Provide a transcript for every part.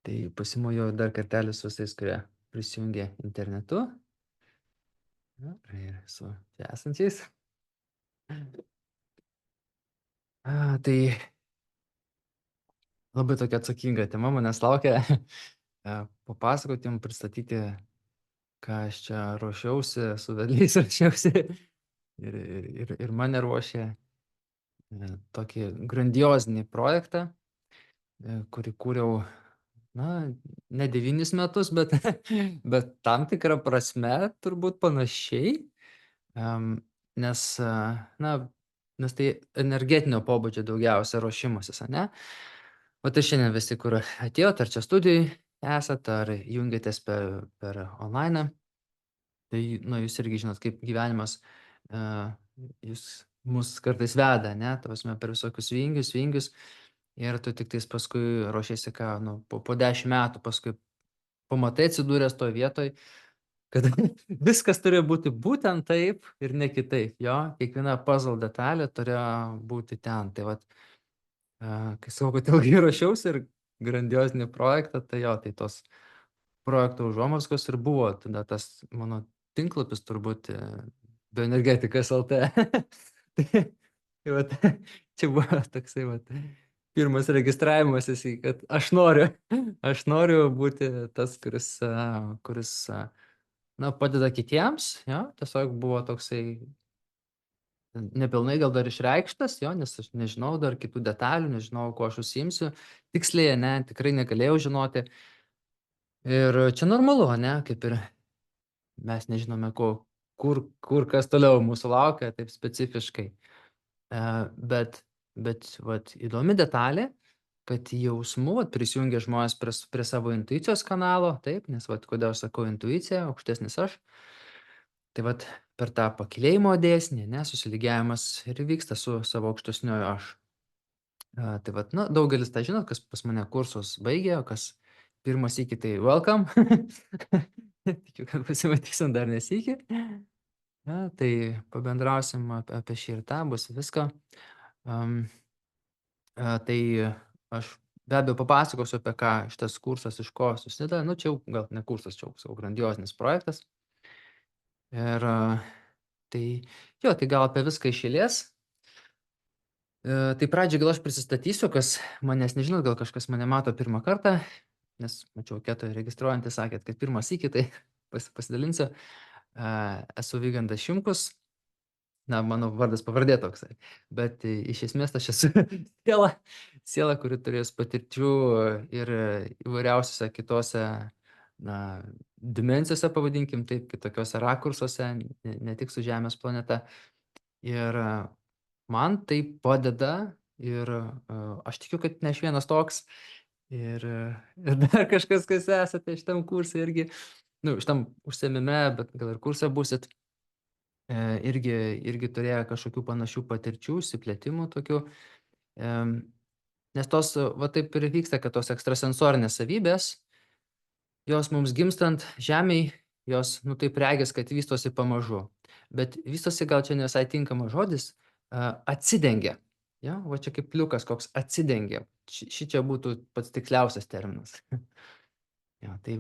Tai pasimojuoju dar kartelį su visais, kurie prisijungė internetu. Ir su čia esančiais. Tai labai tokia atsakinga tema manęs laukia. Papasakoti jums, pristatyti, ką aš čia ruošiausi, su vedliais ruošiausi. Ir mane ruošė tokį grandiozinį projektą, kurį kūriau, na, ne 9 metus, bet, bet tam tikrą prasme turbūt panašiai. Nes, na, nes tai energetinio pobūdžio daugiausia ruošimasis, ane? O tai šiandien visi, kur atėjot, ar čia studijoj esat, ar jungiatės per online, tai, nu, jūs irgi žinot, kaip gyvenimas jūs mus kartais veda, ne? Ta prasme, per visokius vingius, ir tu tiktais paskui ruošiesi, ką, nu, po 10 metų paskui pamatai atsidūręs toj vietoj, kad viskas turėjo būti būtent taip ir ne kitaip, jo, kiekviena puzzle detalė turėjo būti ten. Tai vat, kai sakau, kad ilgai ruošiausi ir grandiozinį projektą, tai jo, tai tos projekto užuomazgos ir buvo tada tas mano tinklapis turbūt bioenergetikas LT. Tai vat, čia buvo toksai vat pirmas registravimasis, kad aš noriu būti tas, kuris na, padeda kitiems, jo, tiesiog buvo toksai nepilnai gal dar išreikštas, jo, nes aš nežinau dar kitų detalių, nežinau, kuo aš užsiimsiu. Tiksliai, ne, tikrai negalėjau žinoti. Ir čia normalu, ne, kaip ir mes nežinome, kur kas toliau mūsų laukia, taip specifiškai. Bet vat, įdomi detalė, kad jausmų prisijungia žmonės prie savo intuicijos kanalo, taip, nes vat, kodėl aš sakau intuicija, aukštesnis aš. Tai vat per tą pakylėjimo dėsnį, ne, susilygiavimas ir vyksta su savo aukštesniuoju aš. Tai vat, na, daugelis tą žinot, kas pas mane kursus baigė, o kas pirmą sykį, tai welcome. Tikiu, kad pasimatysim dar ne sykį. Tai pabendrausim apie šį ir tą, bus visko. Tai aš be abejo papasakosiu, apie ką šitas kursas, iš ko susideda. Nu, čia jau gal ne kursas, čia jau savo grandiozinis projektas. Ir tai jo, tai gal apie viską iš eilės. Tai pradžiai gal aš prisistatysiu, kas manęs nežinot, gal kažkas mane mato pirmą kartą, nes mačiau ketą registruojantį, sakėt, kad pirmą sykį, tai pasidalinsiu. Esu Vygandas Šimkus. Na, mano vardas pavardė toksai. Bet iš esmės aš esu siela, kuri turės patirčių ir įvairiausiose kitose, na, dimensijose, pavadinkim taip, kitokiose rakursuose, ne tik su Žemės planeta. Ir man tai padeda ir aš tikiu, kad ne aš vienas toks. Ir dar kažkas, kas esate šitam kursui irgi, nu, šitam užsiėmime, bet gal ir kursą būsit. Irgi turėjo kažkokių panašių patirčių, išsiplėtimų tokių. Nes tos, va taip ir vyksta, kad tos ekstrasensorinės savybės, jos mums gimstant žemėj, jos, nu taip regis, kad vystosi pamažu. Bet vystosi, gal čia ne visai tinkamas žodis, atsidengia. Ja? Va čia kaip pliukas koks atsidengia. Šičia būtų pats tiksliausias terminas. Ja, tai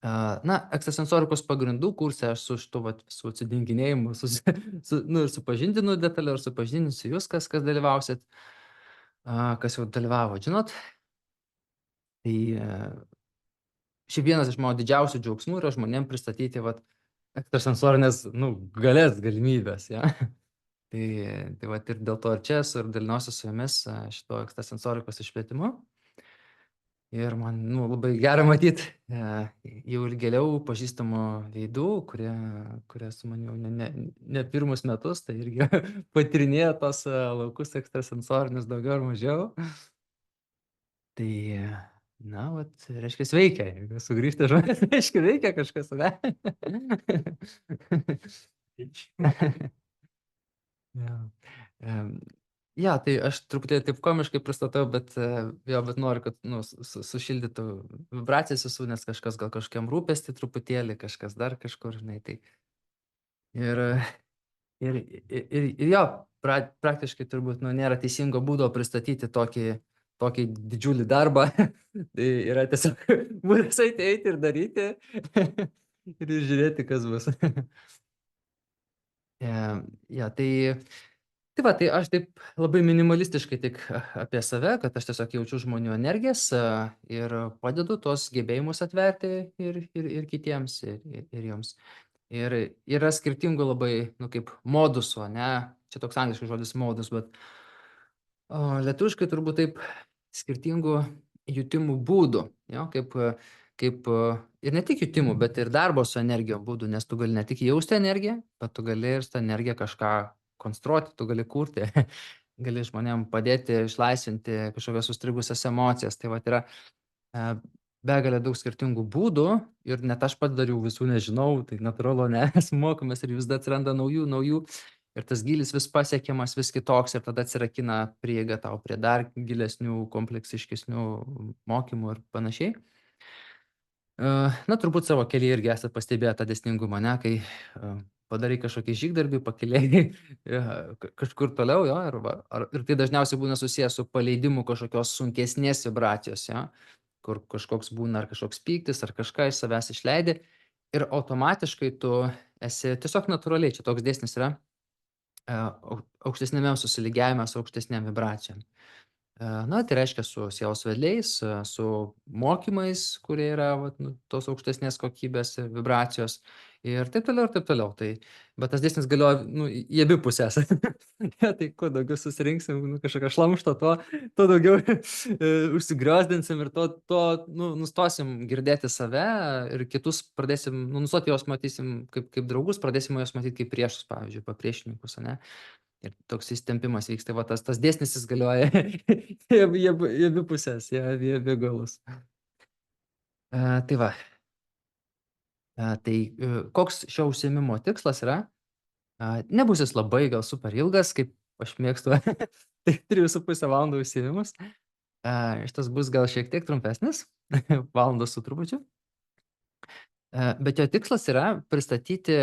na, ekstrasensorikos pagrindų kurse aš su šitu vat, su atsidenginėjimu nu, ir supažindinu detaliau, ir supažindinsiu jūs, kas dalyvausit, kas jau dalyvavo, žinot. Tai šiaip vienas iš mano didžiausių džiaugsmų yra žmonėm pristatyti vat, ekstrasensorinės, nu, galimybės, ja. Tai vat ir dėl to ir čia esu ir dalinuosi su jumis šito ekstrasensorikos išplėtimu. Ir man, nu, labai gera matyt jau ilgėliau pažįstamų veidų, kurie su manim jau ne pirmus metus, tai irgi patyrinėja tos laukus ekstrasensorinius daugiau ar mažiau. Tai, na, vat, reiškia, veikia. Jeigu sugrįžta žmonės, reiškia, veikia kažkas, ne? Jo. Ja, tai aš truputėlį taip komiškai pristatau, bet noriu, kad nu, sušildytų vibracijas visų, nes kažkas gal kažkiam rūpesti truputėlį, kažkas dar kažkur, žinai, tai. Ir jo, praktiškai turbūt nu, nėra teisingo būdo pristatyti tokį tokį didžiulį darbą. Tai yra tiesiog būdas eiti ir daryti ir žiūrėti, kas bus. Jo, tai va, tai aš taip labai minimalistiškai tik apie save, kad aš tiesiog jaučiu žmonių energijas ir padedu tuos gebėjimus atverti ir kitiems, ir joms. Ir yra skirtingų labai, nu, kaip modusų, ane? Čia toks angliškas žodis modus, bet lietuviškai turbūt taip skirtingų jutimų būdų, jo, ir ne tik jutimų, bet ir darbo su energijom būdų, nes tu gali ne tik jausti energiją, bet tu gali ir su ta energija kažką konstruoti, tu gali kurti, gali žmonėm padėti išlaisvinti kažkokias sustrigusias emocijas. Tai vat yra begalė daug skirtingų būdų ir net aš pats dar jų visų nežinau, tai natūralu, nes mokomės ir visada atsiranda naujų ir tas gylis vis pasiekiamas, vis kitoks ir tada atsirakina prieiga tau prie dar gilesnių, kompleksiškesnių mokymų ir panašiai. Na, turbūt savo kelyje irgi esate pastebėję tą dėsningumą, ne, kai padarai kažkokį žygdarbį, pakylėjai kažkur toliau, jo, ir tai dažniausiai būna susijęs su paleidimu kažkokios sunkesnės vibracijos, jo, kur kažkoks būna ar kažkoks pyktis, ar kažką iš savęs išleidi ir automatiškai tu esi tiesiog natūraliai, čia toks dėsnis yra, aukštesniame susilygiavime su aukštesnėm vibracijom. Na, tai reiškia su sielos vedliais, su mokymais, kurie yra vat, nu, tos aukštesnės kokybės vibracijos ir taip toliau ir taip toliau. Tai, bet tas dėsnis galioja nu, į abi pusės. Ja, tai kuo daugiau susirinksim nu, kažkokio šlamšto, tuo daugiau užsigriozdinsim ir tuo nu, nustosim girdėti save ir kitus pradėsim, nu, nustoti juos matysim kaip draugus, pradėsim juos matyti kaip priešus, pavyzdžiui, papriešininkus, ane? Ir toks įsitempimas vyksta, va tas dėsnis jis galioja į abi pusės, į abi galus. Tai va, koks šio užsiėmimo tikslas yra? Nebus jis labai gal super ilgas, kaip aš mėgstu, tai 3,5 valandų užsiėmimus. Šitas bus gal šiek tiek trumpesnis, valandos su trupučiu. Bet jo tikslas yra pristatyti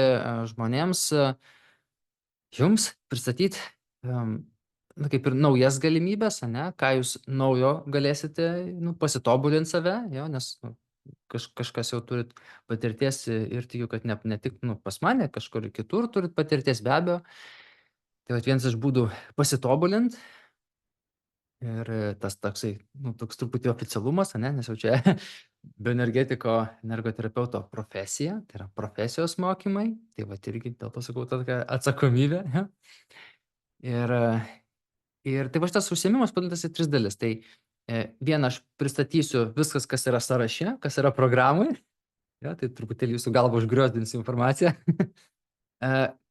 žmonėms jums pristatyt na, kaip ir naujas galimybes, ane, ką jūs naujo galėsite nu, pasitobulint save, jo, nes nu, kažkas jau turit patirties ir tikiu, kad ne tik nu, pas mane, kažkur kitur turit patirties be abejo. Tai vat vienas iš būdų pasitobulint ir tas toksai, nu, toks truputį oficialumas, ane, nes jau čia bioenergetiko energoterapeuto profesija, tai yra profesijos mokymai, tai vat irgi dėl to sakau tokia atsakomybė. Ja? Ir tai va šitas užsiėmimas padalintas į 3 dalis. Tai vieną aš pristatysiu viskas, kas yra sąraše, kas yra programai. Ja, tai truputėlį jūsų galvą užgriozdinsiu informaciją.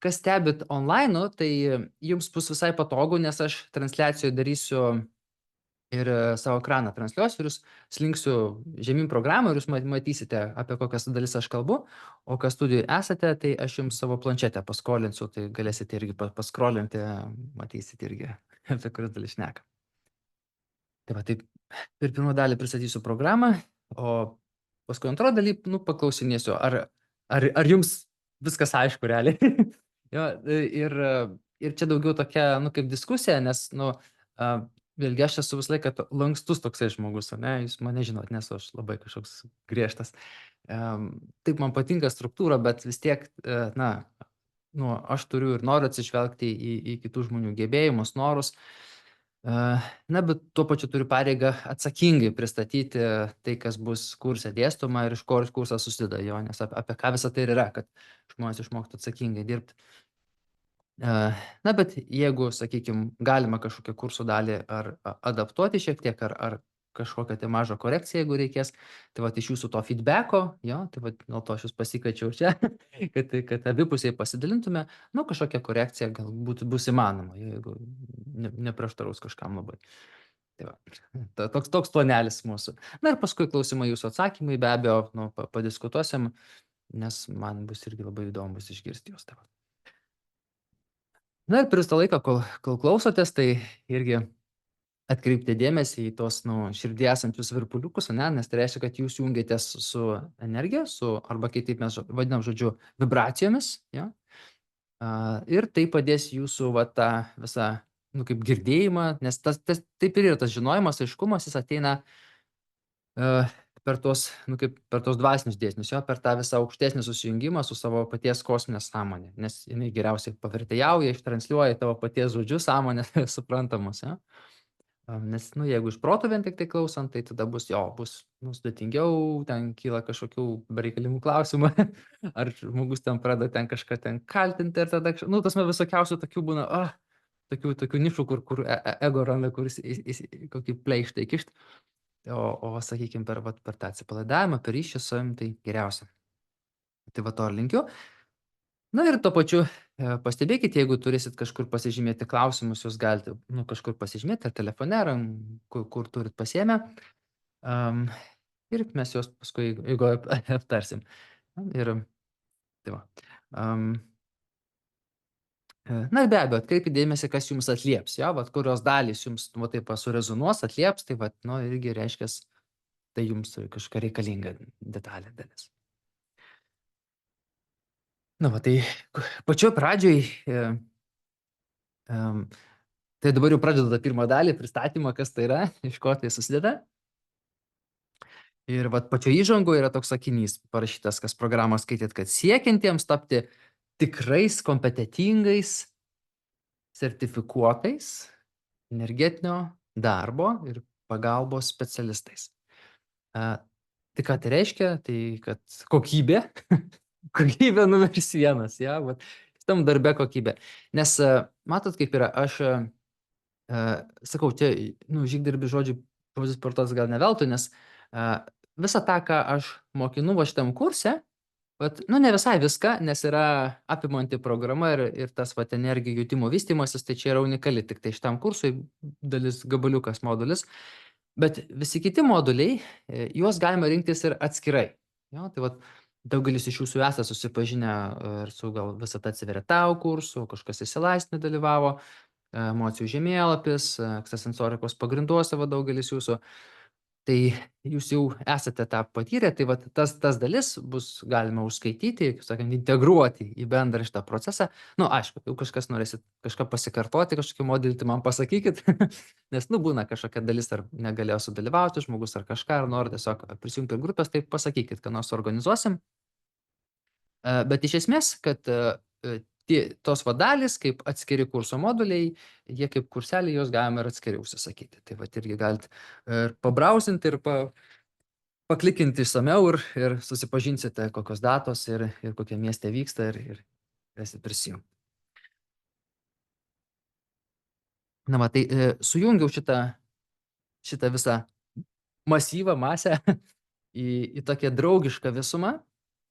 Kas stebit online, tai jums bus visai patogu, nes aš transliacijoje darysiu ir savo ekraną transliuosiu ir jūs slinksiu žemyn programą ir jūs matysite, apie kokias dalis aš kalbu. O kas studijoj esate, tai aš jums savo planšetę paskolinsiu, tai galėsite irgi paskrolinti, matysite irgi, apie kurias dalis šneka. Tai va, taip, per pirmą dalį pristatysiu programą, o paskui antrą dalį, nu, paklausinėsiu, ar jums viskas aišku realiai. Jo, ir čia daugiau tokia, nu, kaip diskusija, nes, nu, vėlgi aš esu visą laiką lankstus toksai žmogus, ane, jūs mane žinot, nesu aš labai kažkoks griežtas. Taip, man patinka struktūra, bet vis tiek, na, nu, aš turiu ir noriu atsižvelgti į kitų žmonių gebėjimus, norus. Na, bet tuo pačiu turiu pareigą atsakingai pristatyti tai, kas bus kurse dėstoma ir iš ko kursas susideda jo, nes apie ką visą tai ir yra, kad žmonės išmoktų atsakingai dirbti. Na, bet jeigu, sakykime, galima kažkokią kursų dalį ar adaptuoti šiek tiek, ar kažkokią tai mažą korekciją, jeigu reikės, tai va iš jūsų to feedbacko, jo, tai va dėl to aš jūs pasikviečiau čia, kad abipusiai pasidalintume, nu, kažkokia korekcija galbūt bus įmanoma, jeigu neprieštaraus kažkam labai. Tai va, toks planelis mūsų. Na ir paskui klausimai jūsų atsakymai, be abejo, nu, padiskutuosim, nes man bus irgi labai įdomu bus išgirsti jūs. Tai va. Na ir per visą laiką, kol klausotės, tai irgi atkreipti dėmesį į tos nu, širdį esančius virpuliukus, ne? Nes tai reiškia, kad jūs jungiatės su energija, arba kitaip mes vadinam žodžiu vibracijomis. Ja? Ir tai padės jūsų va, tą visą nu, kaip girdėjimą, nes tas taip ir yra tas žinojimas, aiškumas, jis ateina per tuos, nu, kaip per tuos dvasinius dėsnius, jo, per tą visą aukštesnį susijungimą su savo paties kosminė sąmonė, nes jinai geriausiai pavertėjauja, ištransliuoja tavo paties žodžius, sąmonės suprantamus, jo. Nes, nu, jeigu iš proto vien tiktai klausant, tai tada bus, nu, sudėtingiau, ten kyla kažkokių bereikalingų klausimų, ar žmogus ten pradeda ten kažką ten kaltinti ir tada, nu, tas visokiausių tokių būna, tokių nišų, kur ego randa, kuris kokį pleištą įkišt. O sakykim, per tą atsipalaidavimą, per ryšį su savim, tai geriausia. Tai va to ir linkiu. Na ir tuo pačiu pastebėkit, jeigu turėsit kažkur pasižymėti klausimus, jūs galite, nu, kažkur pasižymėti, ar telefone, ar kur turit pasiėmę. Ir mes juos paskui eigoje aptarsim. Ir tai va. Na ir be abejo, atkreipkit dėmesį, kas jums atlieps, jo, vat kurios dalys jums, va taip va surezonuos, atlieps, tai vat, nu, irgi reiškias, tai jums kažkokia reikalinga detalė, dalis. Na va, tai pačioj pradžioj, tai dabar jau pradedu tą pirmą dalį, pristatymą, kas tai yra, iš ko tai susideda. Ir vat pačioj įžangoje yra toks sakinys parašytas, kas programą skaitėt, kad siekiantiems tapti tikrais kompetentingais, sertifikuotais, energetinio darbo ir pagalbos specialistais. Tai ką tai reiškia? Tai kad kokybė, kokybė numeris vienas, ja, vat šitam darbe kokybė. Nes matot, kaip yra, aš sakau, čia, nu, žygdarbis žodis sportuotas gal ne veltui, nes visą tą, ką aš mokinu va šitam kurse, vat, nu, ne visai viską, nes yra apimanti programa ir tas vat energijų jutimo vystymasis, tai čia yra unikali, tik tai šitam kursui dalis gabaliukas modulis, bet visi kiti moduliai, juos galima rinktis ir atskirai. Jo, tai vat daugelis iš jūsų esate susipažinę ir su gal visata atsiveria tau kursu, kažkas išsilaisvinę dalyvavo, emocijų žemėlapis, ekstrasensorikos pagrinduose va daugelis jūsų. Tai jūs jau esate tą patyrę, tai vat tas dalis bus galima užskaityti, kaip sakant, integruoti į bendrą šitą procesą. Nu, aišku, jau kažkas norėsit kažką pasikartoti, kažkokį modelį, tai man pasakykit, nes, nu, būna kažkokia dalis, ar negalėjo sudalyvauti žmogus, ar kažką, ar nori tiesiog prisijungti prie grupės, tai pasakykit, ką nors organizuosim. Bet iš esmės, kad tos va dalys, kaip atskiri kurso moduliai, jie kaip kurseliai, juos galima ir atskiriai užsisakyti. Tai vat irgi galit ir pabrausinti, ir paklikinti išsamiau ir susipažinsite, kokios datos ir kokie mieste vyksta ir galėsit prisijungti. Na va, tai sujungiau šitą visą masyvą, masę į tokią draugišką visumą,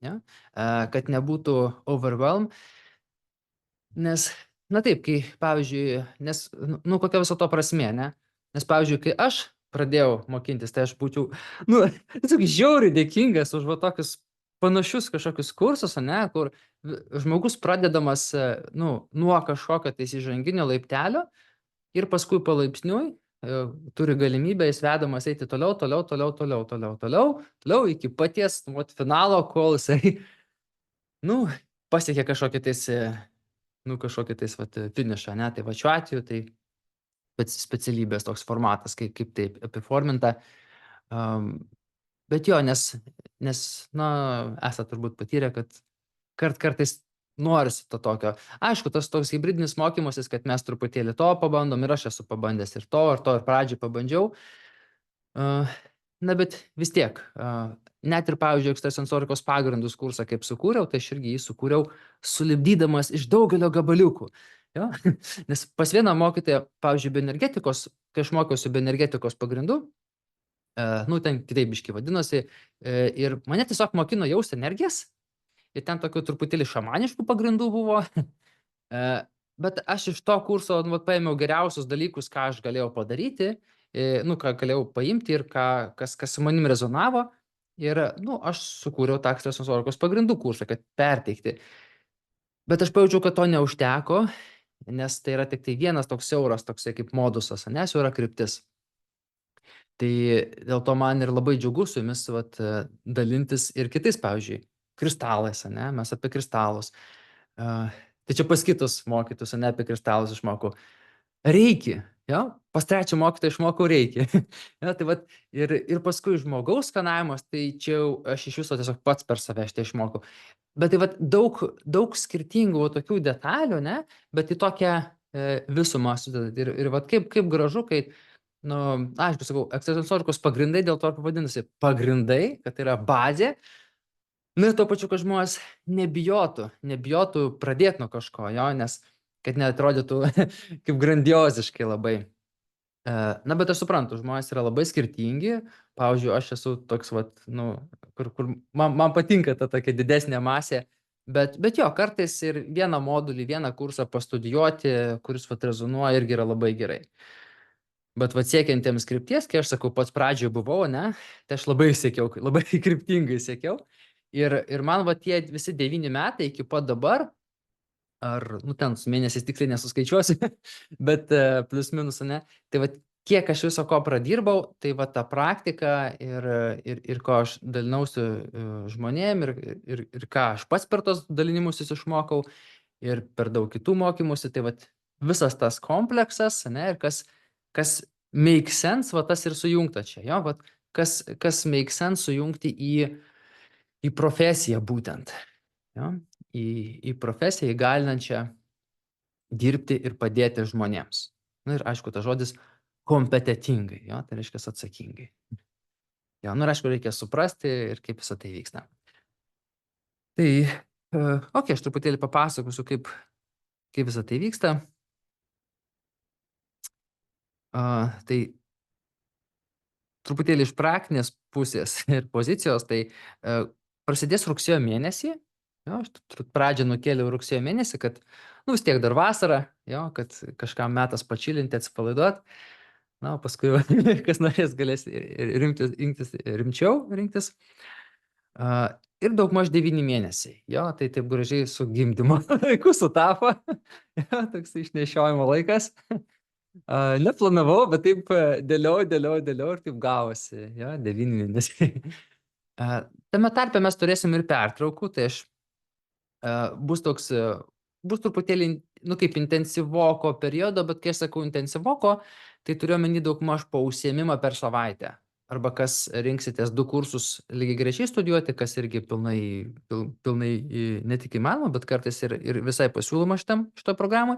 ja, kad nebūtų overwhelm. Nes, na taip, kai, pavyzdžiui, nes, nu, kokia viso to prasmė, ne? Nes, pavyzdžiui, kai aš pradėjau mokintis, tai aš būčiau, nu, tiesiog žiauriai dėkingas už va tokius panašius kažkokius kursus, ne, kur žmogus pradedamas, nu, nuo kažkokio tais įžanginio laiptelio ir paskui palaipsniui turi galimybę jis vedamas eiti toliau iki paties, nu, finalo, kol jisai, nu, pasiekia kažkokį tais kažkokį tais vat finišą, ne, tai va šiuo atveju tai specialybės toks formatas, kaip taip apiforminta. Bet jo, nes, na, esat turbūt patyrę, kad kartais norisi to tokio. Aišku, tas toks hybridinis mokymasis, kad mes truputėlį to pabandom, ir aš esu pabandęs ir pradžioj pabandžiau. Na, bet vis tiek, net ir, pavyzdžiui, ekstrasensorikos pagrindus kursą kaip sukūriau, tai aš irgi jį sukūriau sulipdydamas iš daugelio gabaliukų. Jo? Nes pas vieną mokytoją, pavyzdžiui, bioenergetikos, kai aš mokiausi bioenergetikos pagrindų, nu, ten kitaip biškį vadinosi, ir mane tiesiog mokino jausti energijas, ir ten tokių truputėlį šamaniškų pagrindų buvo, bet aš iš to kurso, nu, paėmiau geriausius dalykus, ką aš galėjau padaryti, nu, ką galėjau paimti ir kas su manim rezonavo, ir, nu, aš sukūriau tą ekstrasensorikos pagrindų kursą, kad perteikti. Bet aš pajaučiau, kad to neužteko, nes tai yra tik tai vienas toks siauras, toksai kaip modusas, ne, siaura kryptis. Tai dėl to man ir labai džiugu su jumis vat dalintis ir kitais, pavyzdžiui, kristalais, ane, mes apie kristalus. Tai čia pas kitus mokytus, ane, apie kristalus išmokau. reiki, jo, pas trečią mokytoją išmokau reiki. Jo, tai vat ir paskui žmogaus skanavimas, tai čia jau aš iš viso tiesiog pats per save šitą išmokau. Bet tai vat daug skirtingų va tokių detalių, ne, bet į tokią visumą sudedat. Ir vat kaip gražu, kai, nu, aišku, sakau, ekstrasensorikos pagrindai, dėl to ir vadinasi pagrindai, kad tai yra bazė. Nu ir tuo pačiu, kad žmonės nebijotų pradėt nuo kažko, jo, nes kad neatrodytų kaip grandioziškai labai. Na, bet aš suprantu, žmonės yra labai skirtingi. Pavyzdžiui, aš esu toks, vat, nu, kur man patinka ta tokia didesnė masė, bet jo, kartais ir vieną modulį, vieną kursą pastudijuoti, kuris vat rezonuoja, irgi yra labai gerai. Bet vat siekiantiems krypties, kai aš sakau, pats pradžioje buvau, ne, tai aš labai siekiau, labai kryptingai siekiau. Ir man va tie visi 9 metai iki pat dabar, ar, nu, ten su mėnesiais tiksliai nesuskaičiuosiu, bet plius minus, ne, tai va kiek aš viso ko pradirbau, tai va ta praktika ir ko aš dalinausi žmonėm ir ką aš pats per tos dalinimusis išmokau ir per daug kitų mokymusi, tai va visas tas kompleksas, ne, ir kas make sense, va tas ir sujungta čia, jo, va kas make sense sujungti į profesiją būtent, jo, į profesiją įgalinančią dirbti ir padėti žmonėms. Na ir aišku, tas žodis kompetentingai, jo, tai reiškia atsakingai. Jo, nu ir aišku, reikia suprasti ir kaip visą tai vyksta. Tai, aš truputėlį papasakosiu, kaip visą tai vyksta. Tai truputėlį iš praktinės pusės ir pozicijos, tai prasidės rugsėjo mėnesį. Jo, aš pradžią nukėliau rugsėjo mėnesį, kad, nu, vis tiek dar vasara, jo, kad kažkam metas pačilinti, atsipalaiduot. Na, o paskui, kas norės, galės rimčiau rinktis. Ir daugmaž 9 mėnesiai. Jo, tai taip gražiai su gimdymo laiku sutapo. Jo, toks išnešiojimo laikas. Neplanavau, bet taip dėliau ir taip gavosi, jo, 9 mėnesiai. Tame tarpe mes turėsim ir pertraukų, tai aš bus truputėlį, nu, kaip intensyvoko periodo, bet kai aš sakau intensyvoko, tai turiu omeny daugmaž po užsiėmimą per savaitę. Arba kas rinksitės 2 kursus lygiagrečiai studijuoti, kas irgi pilnai ne tik įmanoma, bet kartais ir visai pasiūloma šitoj programai.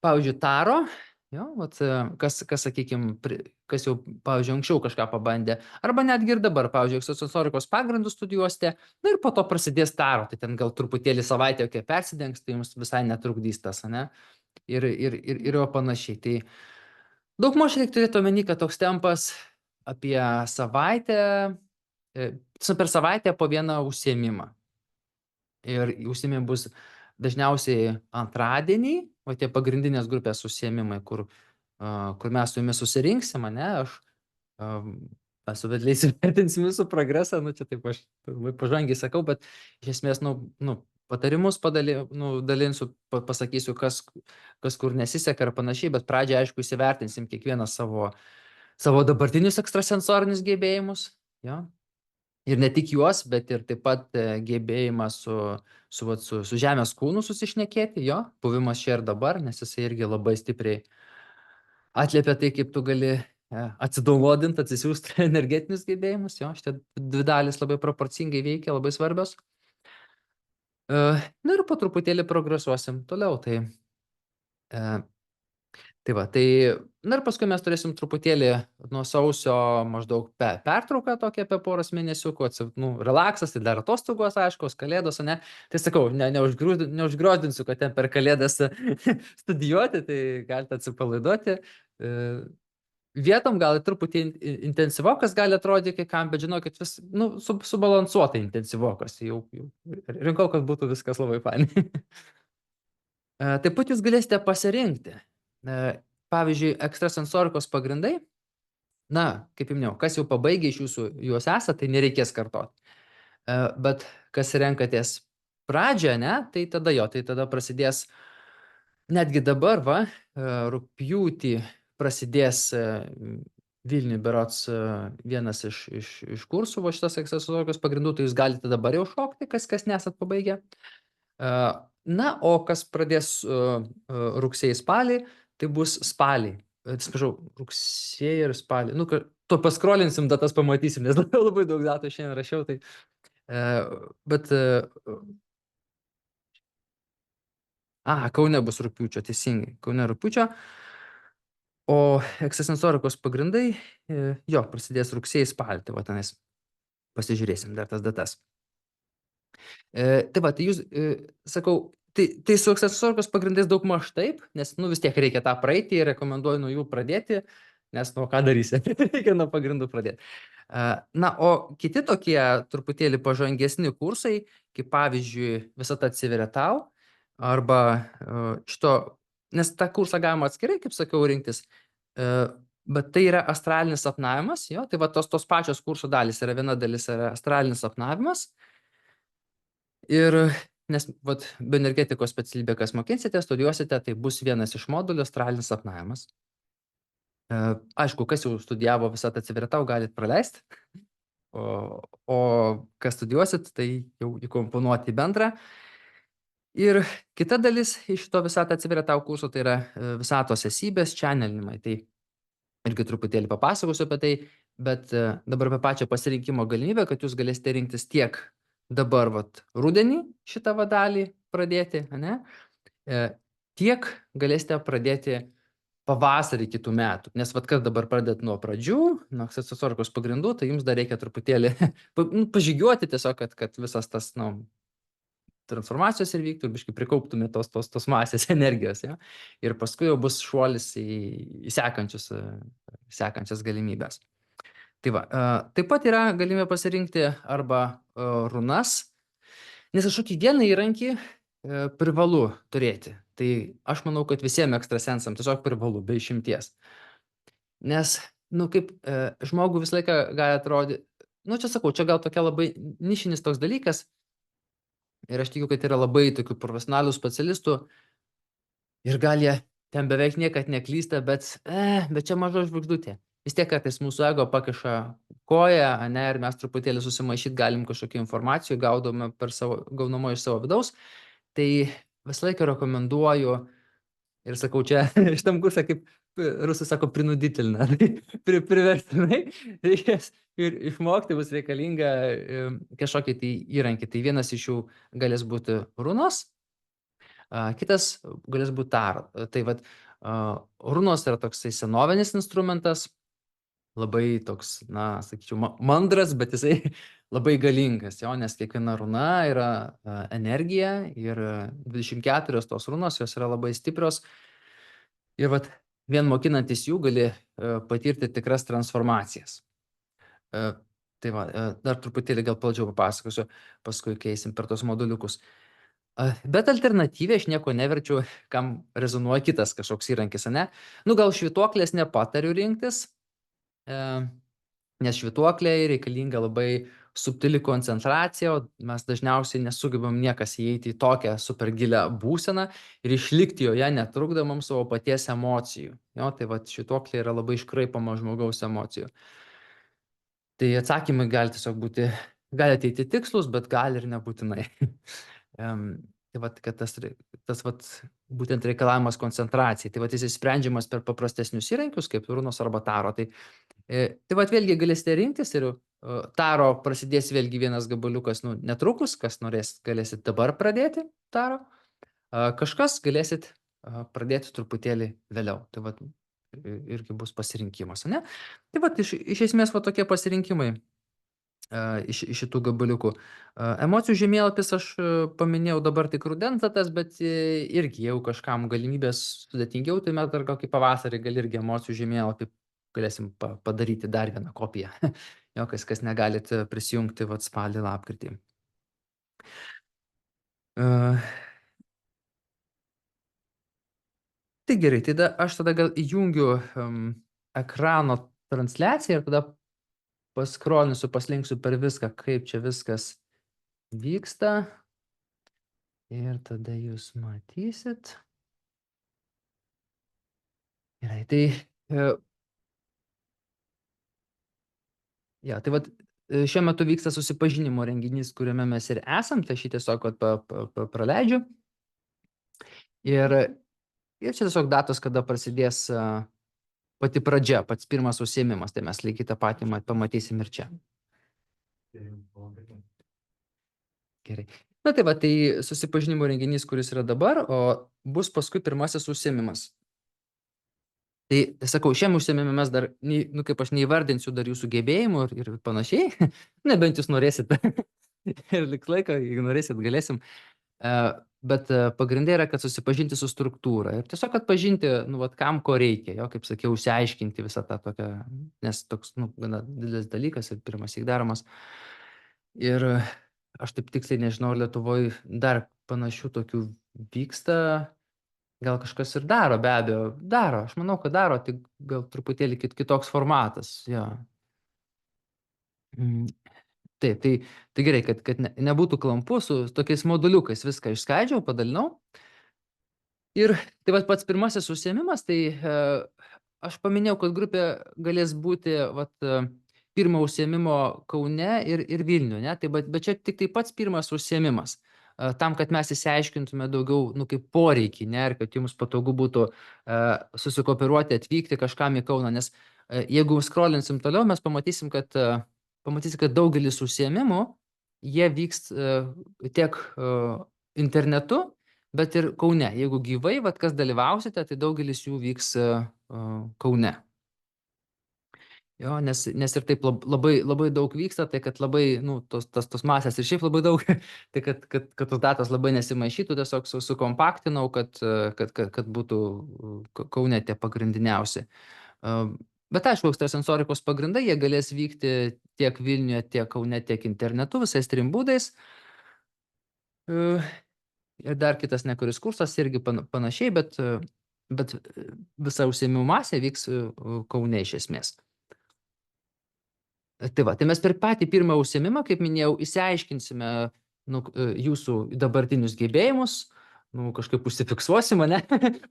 Pavyzdžiui, Taro, jo, vat, kas sakykime, kas jau, pavyzdžiui, anksčiau kažką pabandė, arba netgi ir dabar, pavyzdžiui, ekstrasensorikos pagrindus studijuosite, na ir po to prasidės Taro, tai ten gal truputėlį savaitę, kai persidengs, tai jums visai netrukdys tas, ne? Ir jo panašiai. Tai daugmaž reikia turėti omeny, kad toks tempas apie savaitę, per savaitę po vieną užsiėmimą. Ir užsiėmimai bus dažniausiai antradienį, o tie pagrindinės grupės užsiėmimai, kur mes su jumis susirinksim, ane, aš su vedliais įvertinsim jūsų progresą, nu čia taip aš labai pažangiai sakau, bet iš esmės, nu patarimus dalinsiu, pasakysiu, kas kur nesiseka ir panašiai, bet pradžią, aišku, įsivertinsim kiekvieną savo dabartinius ekstrasensorinius gebėjimus, jo. Ir ne tik juos, bet ir taip pat gebėjimą su žemės kūnu susišnekėti, jo, buvimas čia ir dabar, nes jisai irgi labai stipriai atliepia tai, kaip tu gali atsidownloadint, atsisiųst energetinius gebėjimus, jo, šitie 2 dalys labai proporcingai veikia, labai svarbios. Na ir po truputėlį progresuosim toliau, tai va, na ir paskui mes turėsim truputėlį nuo sausio maždaug pertrauką tokią apie poros mėnesiukų, nu, relaksas, tai dar atostogos, aiškos, kalėdos, ne? Tai sakau, neužgriozdinsiu, kad ten per kalėdas studijuoti, tai galite atsipalaiduoti. Vietom gal truputį intensyvokas gali atrodyti kai kam, bet žinokit, nu, subalansuotai intensyvokas. Jau rinkau, kad būtų viskas labai fainai. Taip pat jūs galėsite pasirinkti. Pavyzdžiui, ekstrasensorikos pagrindai, na, kaip jau minėjau, kas jau pabaigė iš jūsų juos esate, tai nereikės kartoti. Bet kas renkatės pradžią, ne, tai tada prasidės, netgi dabar, va, rugpjūtį prasidės Vilniuj berods vienas iš kursų, va šitas ekstrasensorikos pagrindų, tai jūs galite dabar jau šokti, kas nesat pabaigę. Na, o kas pradės rugsėjį spalį, tai bus spalį. Atsiprašau, rugsėjį ir spalį. Nu, tuoj paskrolinsim datas, pamatysim, nes labai daug datų šiandien rašiau, tai bet Kaune bus rugpjūčio, teisingai. Kaune rugpjūčio. O ekstrasensorikos pagrindai, jo, prasidės rugsėjį, spalį. Tai va tenais pasižiūrėsim dar tas datas. Tai va, tai jūs, sakau, tai su ekstrasensorikos pagrindais daugmaž taip, nes, nu, vis tiek reikia tą praeiti ir rekomenduoju nuo jų pradėti, nes, nu, ką darysi, reikia nuo pagrindų pradėti. Na, o kiti tokie truputėlį pažangesni kursai, kaip pavyzdžiui, visata atsiveria tau, arba šito, nes tą kursą galima atskirai, kaip sakiau, rinktis, bet tai yra astralinis sapnavimas, jo, tai va tos pačios kurso dalys yra, viena dalis yra astralinis sapnavimas, ir nes vat bioenergetikos specialybė, kas mokinsite, studijuosite, tai bus vienas iš modulių astralinis sapnavimas. Aišku, kas jau studijavo visatą atsiveria tau, galit praleisti, o kas studijuosit, tai jau įkomponuoti į bendrą. Ir kita dalis iš to visatą atsiveria tau kurso, tai yra visatos esybės channelinimai. Tai irgi truputėlį papasakosiu apie tai, bet dabar apie pačią pasirinkimo galimybę, kad jūs galėsite rinktis tiek dabar vat rudenį šitą va dalį pradėti, ane? Tiek galėsite pradėti pavasarį kitų metų. Nes vat kas dabar pradedat nuo pradžių, nuo ekstrasensorikos pagrindų, tai jums dar reikia truputėlį pažygiuoti tiesiog, kad visas tas, nu, transformacijos ir vyktų, ir biškai prikauptumėt tos masės energijos, ja? Ir paskui jau bus šuolis į sekančias galimybės. Tai va, taip pat yra galimybė pasirinkti arba runas, nes kažkokį vieną įrankį privalu turėti. Tai aš manau, kad visiems ekstrasensam tiesiog privalu, be išimties. Nes, nu, kaip žmogų visą laiką gali atrodyti, nu, čia sakau, čia gal tokia labai nišinis toks dalykas, ir aš tikiu, kad yra labai tokių profesionalių specialistų, ir gal jie ten beveik niekad neklysta, bet čia maža žvaigždutė. Vis tiek kartais mūsų ego pakiša koją, ane, ir mes truputėlį susimaišyti galim kažkokių informacijų, gaunamo iš savo vidaus. Tai visą laiką rekomenduoju ir sakau, čia šitam kursą, kaip rusai sako, prinuditelina, priverstinai reikės ir išmokti bus reikalinga kažkokį tai įrankį. Tai vienas iš jų galės būti runos, kitas galės būti taro. Tai vat runos yra toksai senovinis instrumentas, labai toks, na, sakyčiau, mandras, bet jisai labai galingas, jo, nes kiekviena runa yra energija ir 24 tos runos, jos yra labai stiprios. Ir vat vien mokinantis jų gali patirti tikras transformacijas. Tai va, dar truputėlį gal plačiau papasakosiu, paskui keisim per tos moduliukus. Bet alternatyviai aš nieko neverčiu, kam rezonuoja kitas kažkoks įrankis, ane? Nu, gal švytuoklės nepatariu rinktis, nes švytuokliai reikalinga labai subtili koncentracija, o mes dažniausiai nesugebam niekas įeiti į tokią super gilią būseną ir išlikti joje netrukdomam savo paties emocijų. Jo, tai vat švytuokliai yra labai iškraipama žmogaus emocijų. Tai atsakymai gali tiesiog būti, gali ateiti tikslus, bet gali ir nebūtinai. Tai vat, kad tas vat, būtent reikalavimas koncentracijai, tai vat jis sprendžiamas per paprastesnius įrankius, kaip runos arba taro. Tai vat vėlgi galėsite rinktis ir taro prasidės vėlgi vienas gabaliukas, nu, netrukus, kas norės, galėsit dabar pradėti taro, kažkas galėsit pradėti truputėlį vėliau. Tai vat irgi bus pasirinkimas, ne? Tai vat iš esmės va tokie pasirinkimai iš šitų gabaliukų. Emocijų žemėlapis aš paminėjau dabar tik rudens datas, bet irgi jau kažkam galimybės sudėtingiau, tai mes dar gal kaip pavasarį gal irgi emocijų žemėlapį galėsim padaryti dar vieną kopiją. Jo, kas negalit prisijungti vat spalį, lapkritį. Tai gerai, tai aš tada gal įjungiu ekrano transliaciją ir tada paskrolinsiu, paslinksiu per viską, kaip čia viskas vyksta. Ir tada jūs matysit. Gerai, tai tai vat šiuo metu vyksta susipažinimo renginys, kuriame mes ir esam, tai aš jį tiesiog praleidžiu. Ir Ir čia tiesiog datos, kada prasidės pati pradžia, pats pirmas užsiėmimas, tai mes lygiai tą patį pamatysim ir čia. Gerai. Na tai va, tai susipažinimo renginys, kuris yra dabar, o bus paskui pirmasis užsiėmimas. Tai sakau, šiam užsiėmime mes dar, nu kaip aš neįvardinsiu dar jūsų gebėjimų ir panašiai, nebent jūs norėsit ir liks laiko, jeigu norėsit, galėsim. Bet pagrindai yra, kad susipažinti su struktūra ir tiesiog atpažinti, nu, vat, kam ko reikia, jo, kaip sakiau, išsiaiškinti visą tą tokią, nes toks, nu, gana didelis dalykas ir pirmąsyk daromas. Ir aš taip tiksliai nežinau, Lietuvoj dar panašių tokių vyksta, gal kažkas ir daro, be abejo, daro, aš manau, kad daro, tik gal truputėlį kitoks formatas, jo. Taip, tai gerai, kad nebūtų klampu, su tokiais moduliukais viską išskaidžiau, padalinau. Ir tai vat pats pirmasis užsiėmimas, tai aš paminėjau, kad grupė galės būti vat pirmo užsiėmimo Kaune ir Vilniuje, ne? Tai bet čia tik tai pats pirmas užsiėmimas. Tam, kad mes išsiaiškintume daugiau, nu, kaip poreikį, ne, ir kad jums patogu būtų susikooperuoti, atvykti kažkam į Kauną, nes jeigu skrolinsim toliau, mes pamatysim, kad daugelis užsiėmimų, jie vyks tiek internetu, bet ir Kaune. Jeigu gyvai, vat kas dalyvausite, tai daugelis jų vyks Kaune. Jo, nes ir taip labai daug vyksta, tai kad labai, nu, tos masės ir šiaip labai daug, tai kad tos datos labai nesimaišytų, tiesiog sukompaktinau, kad būtų Kaune tie pagrindiniausi. Bet aišku, ekstrasensorikos pagrindai, jie galės vykti tiek Vilniuje, tiek Kaune, tiek internetu, visais trim būdais. Ir dar kitas nekuris kursas irgi panašiai, bet visa užsiėmimų masė vyks Kaune iš esmės. Tai va, tai mes per patį pirmą užsiėmimą, kaip minėjau, išsiaiškinsime jūsų dabartinius gebėjimus, kažkaip užsifiksuosim, ne?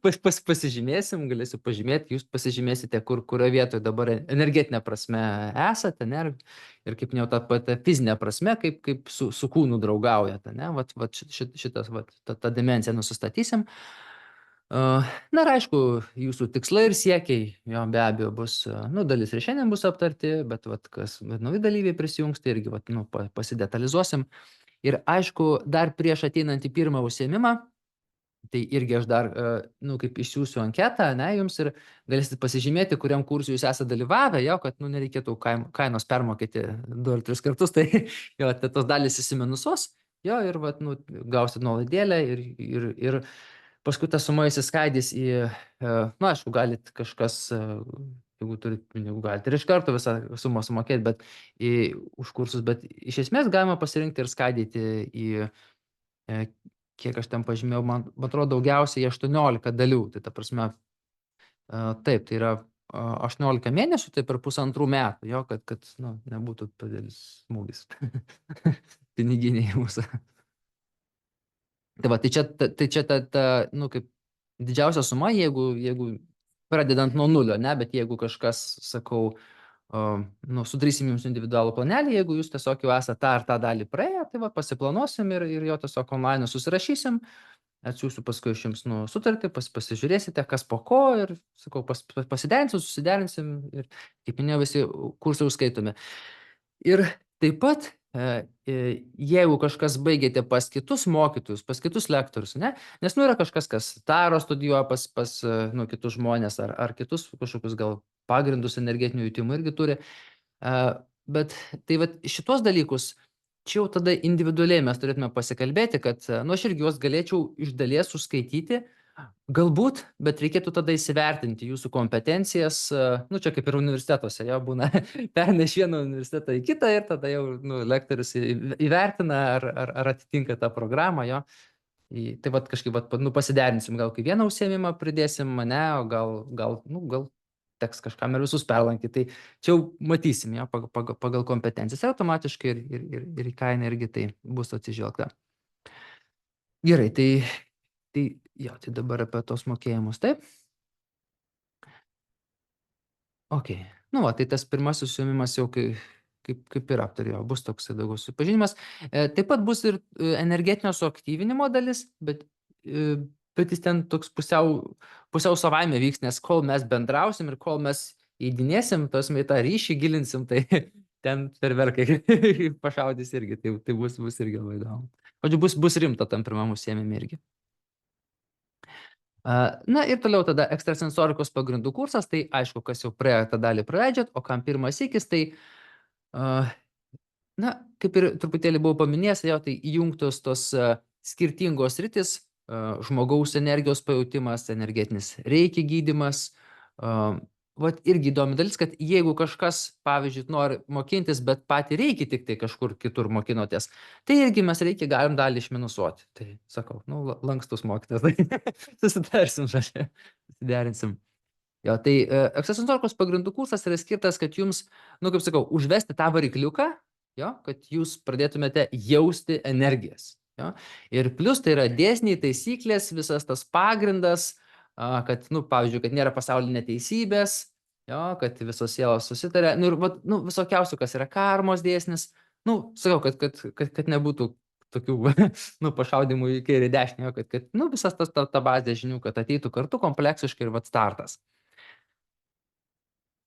Pasižymėsim, galėsiu pažymėti, jūs pasižymėsite, kurioje vietoje dabar energetinė prasme esate, ne? Ir kaip minėjau, ta fizinė prasme, kaip su kūnu draugaujate, ne? Vat šitas, tą dimensiją nusistatysim. Na ir aišku, jūsų tikslai ir siekiai, jo be abejo bus, nu, dalis ir šiandien bus aptarti, bet kas nauji dalyviai prisijungs, tai irgi pasidetalizuosim. Ir aišku, dar prieš ateinant į pirmą užsiėmimą, tai irgi aš dar, nu, kaip išsiųsiu anketą, ne, jums ir galėsite pasižymėti, kuriam kursui jūs esate dalyvavę, jo, kad, nu, nereikėtų kainos permokėti 2 ar 3 kartus, tai jo, tai tos dalys įsiminusuos, jo, ir, nu, gausit nuolaidėlę ir paskui ta suma įsiskaidys į, nu, aišku, galit kažkas, jeigu turit pinigų, galite ir iš karto visą sumą sumokėti, bet už kursus, bet iš esmės galima pasirinkti ir skaidyti į, kiek aš ten pažymėjau, man atrodo, daugiausiai 18 dalių, tai ta prasme, taip, tai yra 18 mėnesių, tai per 1,5 metų, jo, kad nu, nebūtų didelis smūgis piniginiai mūsų. Tai va, tai čia ta, nu, kaip didžiausia suma, jeigu pradedant nuo nulio, ne, bet jeigu kažkas, sakau, nu, sudarysim jums individualų planelį, jeigu jūs tiesiog jau esate tą ar tą dalį praėję, tai va, pasiplanuosim ir jo tiesiog online susirašysim, atsiųsiu paskui iš jums, nu, sutartį, pasižiūrėsite, kas po ko ir, sakau, pasiderinsim, susiderinsim ir, kaip minėjau, visi kursai užskaitomi. Ir taip pat, jeigu kažkas baigėte pas kitus mokytojus, pas kitus lektorius, ne? Nes, nu, yra kažkas, kas taro studijuoja pas nu, kitus žmonės ar kitus kažkokius gal pagrindus energetinių jutimų irgi turi. Bet tai vat šitos dalykus, čia jau tada individualiai mes turėtume pasikalbėti, kad, nu, aš irgi juos galėčiau iš dalies suskaityti, galbūt, bet reikėtų tada įsivertinti jūsų kompetencijas, nu, čia kaip ir universitetuose, jo būna perina iš vieno universiteto į kitą ir tada jau, nu, lektorius įvertina, ar atitinka tą programą, jo. Tai vat kažkaip, nu, pasiderinsim, gal kai vieną užsiėmimą pridėsim, ne, o gal teks kažkam ir visus perlankyti. Tai čia jau matysim, jo, pagal kompetencijas ir automatiškai ir į kainą irgi tai bus atsižvelgta. Gerai, tai jo, tai dabar apie tos mokėjimus, taip? Ok, nu va, tai tas pirmasis užsiėmimas jau kaip ir aptarėjau, bus toks daugiau susipažinimas. Taip pat bus ir energetinio suaktyvinimo dalis, bet bet jis ten toks pusiau savaime vyks, nes kol mes bendrausim ir kol mes įdinėsim, tos į tą ryšį gilinsim, tai ten ferverkai pašaudys irgi, tai bus irgi labai įdomu. Žodžiu, bus rimta tam pirmam užsiėmime irgi. Na ir toliau tada ekstrasensorikos pagrindų kursas, tai aišku, kas jau praėjo tą dalį praleidžiat, o kam pirmas sykis, tai na, kaip ir truputėlį buvau paminėjęs, jo, tai įjungtos tos skirtingos sritys, žmogaus energijos pajautimas, energetinis reiki gydymas. Vat irgi įdomi dalis, kad jeigu kažkas, pavyzdžiui, nori mokintis, bet patį reiki tik tai kažkur kitur mokinotės, tai irgi mes reiki galim dalį išminusuoti. Tai sakau, nu, lankstus mokytas, tai susitarsim, žodžiu, susiderinsim. Jo, tai ekstrasensorikos pagrindų kursas yra skirtas, kad jums, nu, kaip sakau, užvesti tą varikliuką, jo, kad jūs pradėtumėte jausti energijas. Jo. Ir plus tai yra dėsniai, taisyklės, visas tas pagrindas, kad, nu, pavyzdžiui, kad nėra pasaulyje neteisybės, jo, kad visos sielos susitarė, nu, ir, nu, visokiausių, kas yra karmos dėsnis, nu, sakau, kad nebūtų tokių, nu, pašaudimų į kairę dešinę, kad, nu, visas ta bazė žinių, kad ateitų kartu kompleksiškai ir vat startas.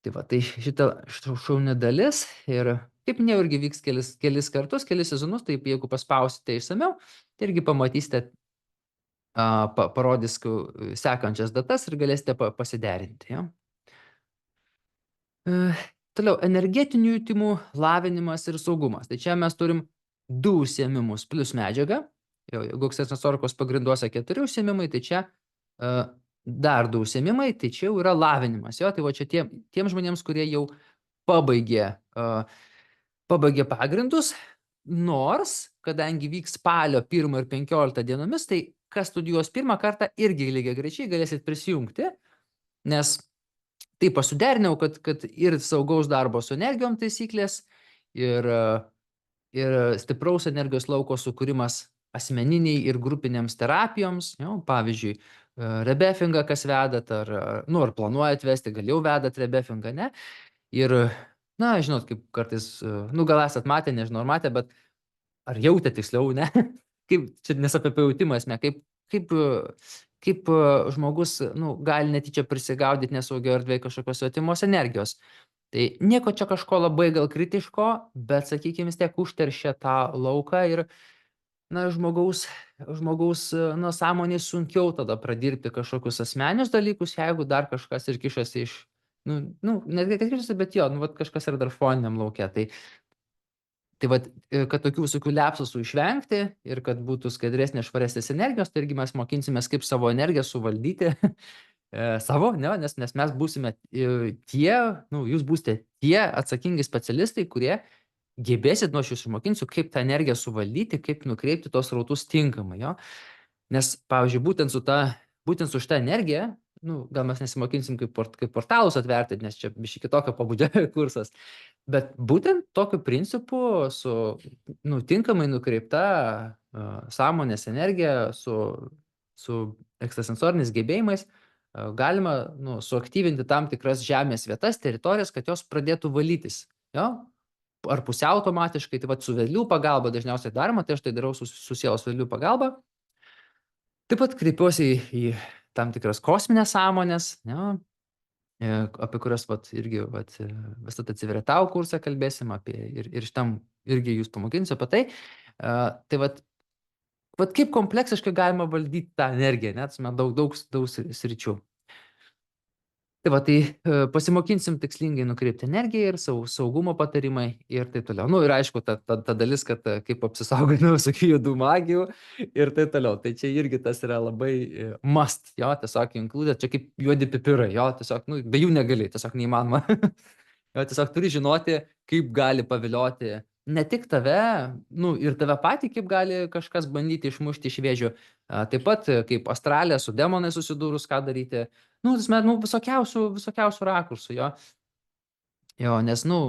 Tai va, tai šita šauni dalis ir, kaip minėjau, irgi vyks kelis kartus, kelis sezonus, taip jeigu paspausite išsamiau, tai irgi pamatysite, parodys sekančias datas ir galėsite pasiderinti. Ja? Toliau, energetinių jutimų lavinimas ir saugumas. Tai čia mes turim 2 užsiėmimus plus medžiaga. Jeigu ekstrasensorikos pagrinduose 4 užsiėmimai, tai čia dar 2 užsiėmimai, tai čia jau yra lavinimas. Jo? Tai va čia tiem žmonėms, kurie jau pabaigė pagrindus, nors, kadangi vyks spalio 1 ir 15 dienomis, tai kas studijuos pirmą kartą irgi lygiagrečiai galėsit prisijungti, nes taip aš suderinau, kad ir saugaus darbo su energijom taisyklės, ir stipraus energijos lauko sukūrimas asmeniniai ir grupinėms terapijoms, jau, pavyzdžiui, rebefingą, kas vedat, ar planuojat vesti, gal jau vedat rebefingą, ne? Ir, na, žinot, kaip kartais, nu, gal esat matę, nežinau, ar matę, bet ar jautė tiksliau, ne? Kaip, čia nes apie pajautimą esmė, kaip žmogus, nu, gali netyčia prisigaudyti nesaugio erdvėje kažkokios svetimos energijos. Tai nieko čia kažko labai gal kritiško, bet, sakykime, vis tiek užteršia tą lauką ir, na, žmogaus nu, sąmonė sunkiau tada pradirbti kažkokius asmeninius dalykus, jeigu dar kažkas ir kišasi iš, nu, netgi kad kišasi, bet jo, nu, vat kažkas yra dar foniniam lauke. Tai vat, kad tokių visokių lepsusų išvengti ir kad būtų skaidresnės, švaresnės energijos, tai irgi mes mokinsimės, kaip savo energiją suvaldyti savo, ne, nes mes būsime tie, nu, jūs būsite tie atsakingi specialistai, kurie gebėsit, nu, aš jūs išmokinsiu, kaip tą energiją suvaldyti, kaip nukreipti tos srautus tinkamai, jo. Nes, pavyzdžiui, būtent su šitą energiją, nu, gal mes nesimokinsim kaip portalus atverti, nes čia biškai kitokio pobūdžio kursas, bet būtent tokiu principu su, nu, tinkamai nukreipta sąmonės energija, su ekstrasensoriniais gebėjimais, galima, nu, suaktyvinti tam tikras žemės vietas, teritorijas, kad jos pradėtų valytis, jo? Ar pusiau automatiškai, tai vat su vedlių pagalba dažniausiai daroma, tai aš tai darau su sielos vedlių pagalba. Taip pat kreipiuosi į tam tikras kosminės sąmonės, ne, apie kurias vat, irgi vat, visą atsiveria tau kursą kalbėsim, ir šitam irgi jūs pamokinsiu apie tai. Tai vat kaip kompleksiškai galima valdyti tą energiją, net daug sričių. Tai va, tai pasimokinsim tikslingai nukreipti energiją ir saugumo patarimai ir taip toliau. Nu ir aišku, ta dalis, kad kaip apsisaugoti nuo visokių juodų magijų ir taip toliau. Tai čia irgi tas yra labai must, jo, tiesiog include, čia kaip juodi pipirai, jo, tiesiog, nu, be jų negali, tiesiog neįmanoma. Jo, tiesiog turi žinoti, kaip gali pavilioti ne tik tave, nu, ir tave patį, kaip gali kažkas bandyti išmušti iš vėžių, taip pat kaip astralė su demonai susidūrus, ką daryti, nu, visokiausių rakursų, jo. Jo, nes, nu,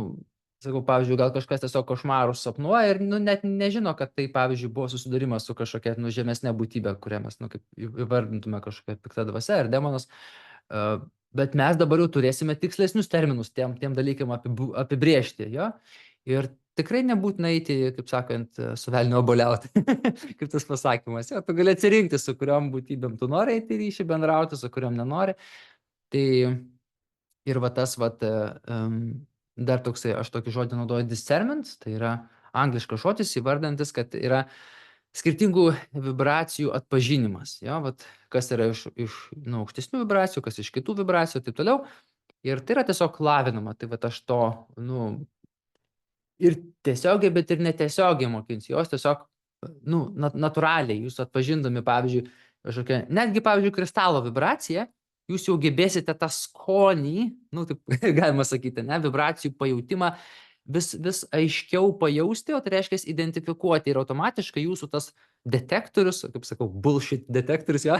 sakau, pavyzdžiui, gal kažkas tiesiog košmarus sapnuoja ir, nu, net nežino, kad tai, pavyzdžiui, buvo susidūrimas su kažkokia, nu, žemesnė būtybė, kurią mes, nu, kaip įvardintume kažkokia pikta dvasia ar demonas. Bet mes dabar jau turėsime tikslesnius terminus tiem dalykam apibrėžti, jo. Ir tikrai nebūtina eiti, kaip sakant, su velniu obuoliauti, kaip tas pasakymas. Jo, tu gali atsirinkti, su kuriom būtybėm tu nori eiti į ryšį bendrauti, su kuriom nenori. Tai ir va tas vat, dar toksai, aš tokį žodį naudoju discernment, tai yra angliškas žodis įvardantis, kad yra skirtingų vibracijų atpažinimas. Jo, vat, kas yra iš nu, aukštesnių vibracijų, kas iš kitų vibracijų ir taip toliau. Ir tai yra tiesiog lavinama. Tai vat aš to, nu, ir tiesiogiai, bet ir netiesiogiai mokinsiu. Jos tiesiog, nu, natūraliai, jūs atpažindami, pavyzdžiui, kažkokią, netgi, pavyzdžiui, kristalo vibraciją, jūs jau gebėsite tą skonį, nu, taip galima sakyti, ne, vibracijų pajautimą vis aiškiau pajausti, o tai reiškia identifikuoti ir automatiškai jūsų tas detektorius, kaip sakau, bullshit detektorius, jo,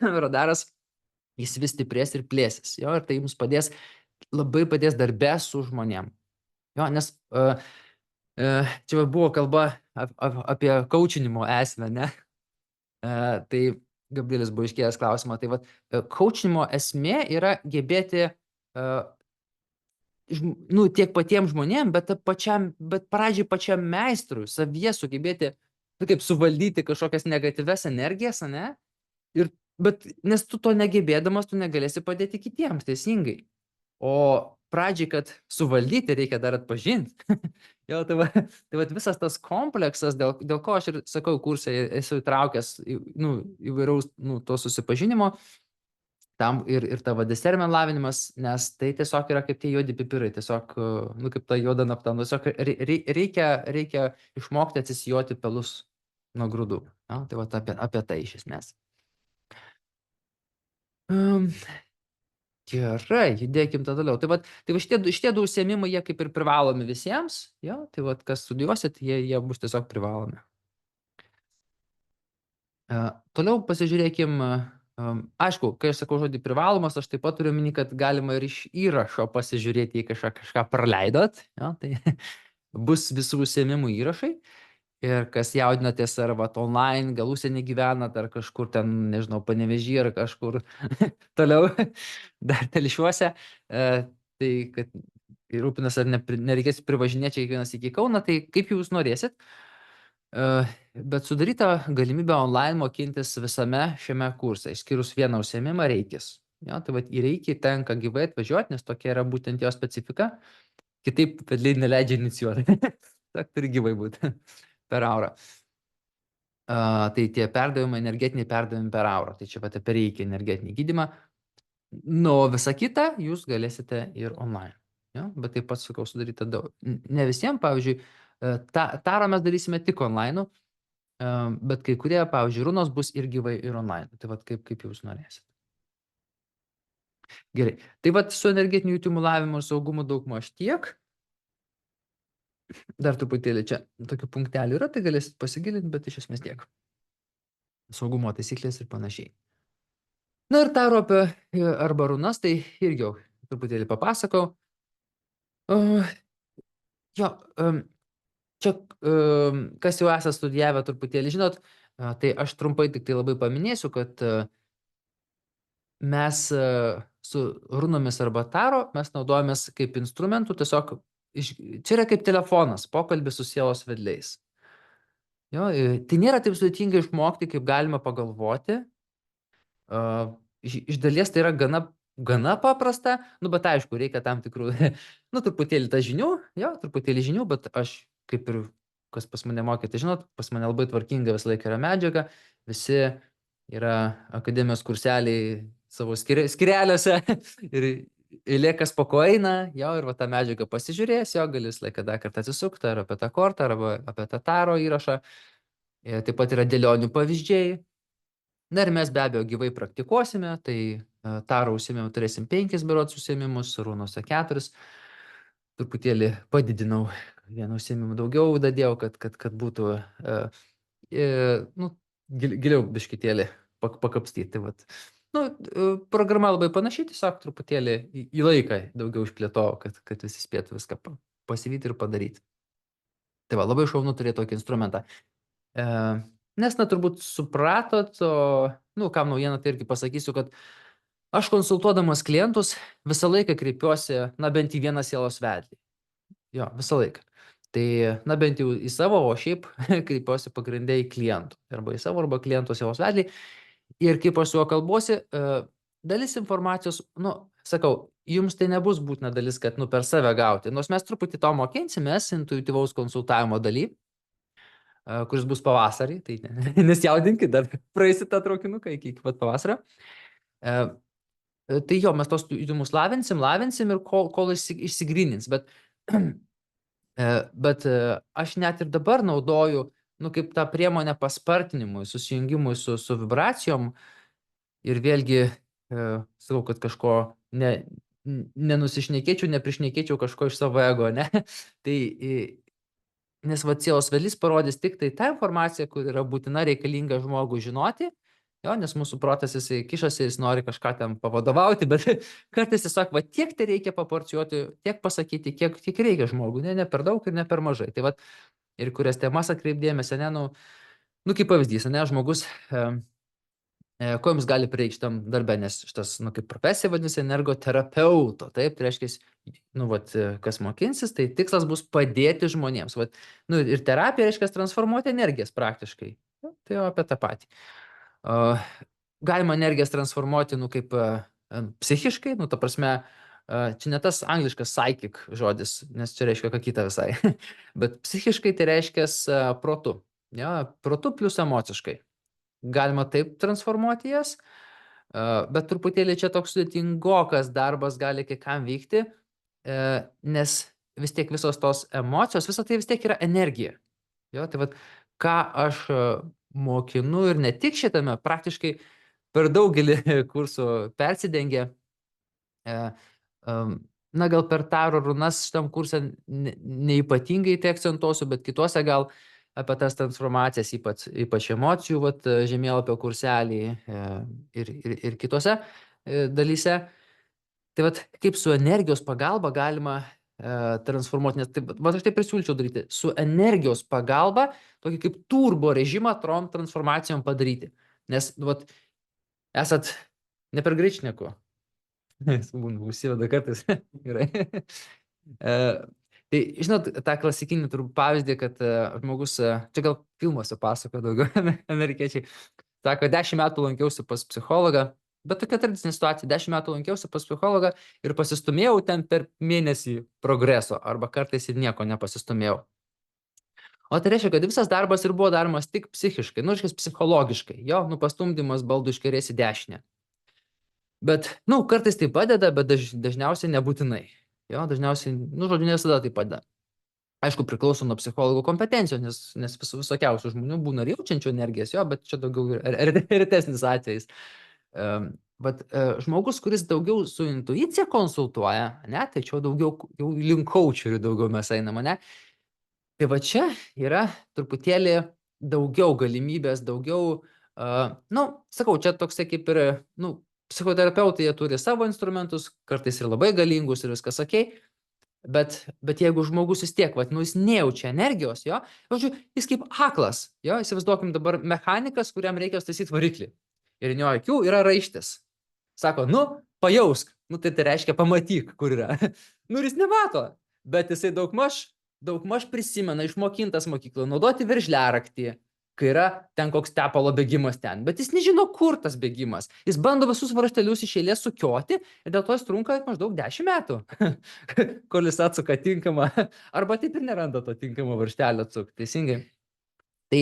radaras, jis vis stiprės ir plėsis, jo, ir tai jums padės, labai padės darbe su žmonėm. Jo, nes čia buvo kalba apie kaučinimo esmę, ne? Tai Gabrielis buvo iškėlęs klausimą. Tai vat, kaučinimo esmė yra gebėti, nu, tiek patiems žmonėm, bet pradžiai pačiam meistrui, savyje sugebėti, nu, kaip suvaldyti kažkokias negatyves energijas, ne? Ir, bet, nes tu to negebėdamas, tu negalėsi padėti kitiems, teisingai. O pradžiai, kad suvaldyti, reikia dar atpažinti. Jo, tai va visas tas kompleksas, dėl ko aš ir sakau, kursą esu įtraukęs, nu, įvairaus, nu, to susipažinimo, tam ir tavo discernment lavinimas, nes tai tiesiog yra kaip tie juodi pipirai, tiesiog, nu, kaip ta juoda nafta, nu, tiesiog reikia išmokti atsisijoti pelus nuo grūdų. Ja, tai va apie tai iš esmės. Gerai, judėkim tada toliau. Tai va šitie du užsiėmimai, jie kaip ir privalomi visiems, jo, tai va kas studijuosit, jie bus tiesiog privalomi. Toliau pasižiūrėkim, aišku, kai aš sakau žodį privalomas, aš taip pat turiu omeny, kad galima ir iš įrašo pasižiūrėti, jei kažką praleidot, jo, tai bus visų užsiėmimų įrašai. Ir kas jaudinatės, ar vat online, gal užsieny gyvenat, ar kažkur ten, nežinau, Panevėžy, ar kažkur toliau, dar Telšiuose, tai kad rūpinas, ar nereikės privažinėti kiekvienas iki Kauno, tai kaip jūs norėsit. Bet sudaryta galimybė online mokintis visame šiame kurse, išskyrus vieną užsiėmimą reikis. Ja, tai vat į reikį tenka gyvai atvažiuoti, nes tokia yra būtent jo specifika. Kitaip vedliai neleidžia inicijuoti. Tak turi gyvai būti per aurą. Tai tie perdavimai, energetiniai perdavimai per aurą. Tai čia pat apie reikį energetinį gydymą. Nu, visą kitą jūs galėsite ir online. Ja? Bet taip pat, sakau, sudaryta daug. Ne visiems, pavyzdžiui, tarą mes darysime tik online, bet kai kurie, pavyzdžiui, runos bus ir gyvai, ir online. Tai vat kaip jūs norėsit. Gerai. Tai vat su energetiniu jutimu lavimu ir saugumu daugmaž tiek. Dar truputėlį čia tokių punktelių yra, tai galėsit pasigilinti, bet iš esmės tiek. Saugumo taisyklės ir panašiai. Na ir taro apie arba runas, tai irgi jau truputėlį papasakau. Jo, čia, kas jau esate studijavę truputėlį, žinot, tai aš trumpai tik tai labai paminėsiu, kad mes su runomis arba taro mes naudojamės kaip instrumentų, tiesiog čia yra kaip telefonas, pokalbis su sielos vedliais. Jo, tai nėra taip sudėtinga išmokti, kaip galima pagalvoti. Iš dalies tai yra gana paprasta, nu, bet aišku, reikia tam tikrų, nu, truputėlį tą žinių, jo, truputėlį žinių, bet aš kaip ir, kas pas mane mokė, tai žinot, pas mane labai tvarkinga visą laiką yra medžiaga, visi yra akademijos kurseliai savo skireliuose ir eilė kas po ko eina, jo, ir va tą medžiagą pasižiūrės, jo, gali visą laiką dar kartą atsisukti, ar apie tą kortą, arba apie tą taro įrašą. Taip pat yra dėlionių pavyzdžiai. Na ir mes be abejo gyvai praktikuosime, tai taro užsiėmimų turėsim 5 berods užsiėmimus, runose 4. Truputėlį padidinau, vieną užsiėmimą daugiau dadėjau, kad būtų, nu, giliau biškitėlį pakapstyti. Tai vat. Nu, programa labai panašiai, tiesiog truputėlį į laiką daugiau išplėtojau, kad visi spėtų viską pasivyti ir padaryti. Tai va, labai šaunu turėti tokį instrumentą. Nes, na, turbūt supratot, nu, kam naujieną, tai irgi pasakysiu, kad aš konsultuodamas klientus visą laiką kreipiuosi, na, bent į vieną sielos vedlį. Jo, visą laiką. Tai, na, bent jau į savo, o šiaip kreipiuosi pagrinde į klientų. Arba į savo, arba klientų sielos vedlį. Ir kaip aš su juo kalbuosi, dalis informacijos, nu, sakau, jums tai nebus būtina dalis, kad, nu, per save gauti. Nors mes truputį to mokinsimės intuityvaus konsultavimo daly, kuris bus pavasarį, tai nesijaudinkit, dar praeisit tą traukinuką iki pat pavasario. Tai jo, mes tos įdomus lavinsim ir kol išsigrynins, bet aš net ir dabar naudoju, nu, kaip tą priemonę paspartinimui, susijungimui su vibracijom ir vėlgi, sakau, kad kažko nenusišnekėčiau, neprišnekėčiau kažko iš savo ego, ne? Tai, nes va sielos vedlys parodys tik tai tą informaciją, kur yra būtina reikalinga žmogui žinoti, jo, nes mūsų protas jisai kišasi, jis nori kažką ten pavadovauti, bet kartais tiesiog va tiek tai reikia paporcijuoti, tiek pasakyti, kiek reikia žmogui, ne per daug ir ne per mažai. Tai va, ir kurias temas atkreipdėmėsi, ne, nu kaip pavyzdys, ne, žmogus, ko jums gali prireikšti tam darbe, nes šitas, nu, kaip profesija vadinasi energoterapeuto, taip, tai reiškia, nu, vat, kas mokinsis, tai tikslas bus padėti žmonėms, vat, nu, ir terapija reiškia transformuoti energijas praktiškai, tai jau apie tą patį. Galima energijas transformuoti, nu, kaip psichiškai, nu, ta prasme, čia ne tas angliškas psychic žodis, nes čia reiškia ką kitą visai, bet psichiškai tai reiškia protu, ja, protu plus emociškai. Galima taip transformuoti jas, bet truputėlį čia toks sudėtingokas darbas gali kai kam vykti, nes vis tiek visos tos emocijos, visa tai vis tiek yra energija. Jo, tai vat, ką aš mokinu ir ne tik šitame, praktiškai per daugelį kursų persidengia. Na, gal per taro runas šitam kursą neypatingai tai akcentuosiu, bet kituose gal apie tas transformacijas, ypač emocijų, vat, žemėlapio kurselį ir kitose dalyse. Tai vat, kaip su energijos pagalba galima transformuoti, nes taip, vat, aš taip prisiūlyčiau daryti, su energijos pagalba tokį kaip turbo režimą trom transformacijom padaryti. Nes, vat, esat ne per greit šneku. Užsiveda kartais. Gerai. Tai, žinot, tą klasikinį turbūt pavyzdį, kad žmogus, čia gal filmuose pasako daugiau amerikiečiai, sako, 10 metų lankiausi pas psichologą, bet tokia tradicinė situacija, 10 metų lankiausi pas psichologą ir pasistumėjau ten per mėnesį progreso, arba kartais ir nieko nepasistumėjau. O tai reiškia, kad visas darbas ir buvo daromas tik psichiškai, nu, reiškia, psichologiškai, jo, nu, pastumdymas baldų iš kairės į dešinę. Bet, nu, kartais tai padeda, bet dažniausiai nebūtinai. Jo, dažniausiai, nu, žodžiu, ne visada tai padeda. Aišku, priklauso nuo psichologo kompetencijos, nes visokiausių žmonių būna ir jaučiančių energijas, jo, bet čia daugiau retesnis atvejis. Bet žmogus, kuris daugiau su intuicija konsultuoja, ne, tai čia daugiau jau link coacherių daugiau mes einam, ne. Tai va čia yra truputėlį daugiau galimybės, daugiau, nu, sakau, čia toksai kaip ir, nu, psichoterapeutai jie turi savo instrumentus, kartais ir labai galingus ir viskas okei, bet jeigu žmogus vis tiek, vat, nu, jis nejaučia energijos, jo, žodžiu, jis kaip aklas, jo, įsivaizduokim dabar mechanikas, kuriam reikia statyt variklį. Ir jo akių yra raištis. Sako, nu, pajausk, nu, tai reiškia pamatyk, kur yra. Nu, ir jis nemato, bet jisai daugmaž prisimena, išmokintas mokykloje, naudoti veržliaraktį, kai yra ten koks tepalo bėgimas ten, bet jis nežino, kur tas bėgimas. Jis bando visus varžtelius iš eilės sukioti ir dėl to jis trunka maždaug 10 metų, kol jis atsuka tinkamą, arba taip ir neranda to tinkamo varžtelio atsukti, teisingai. Tai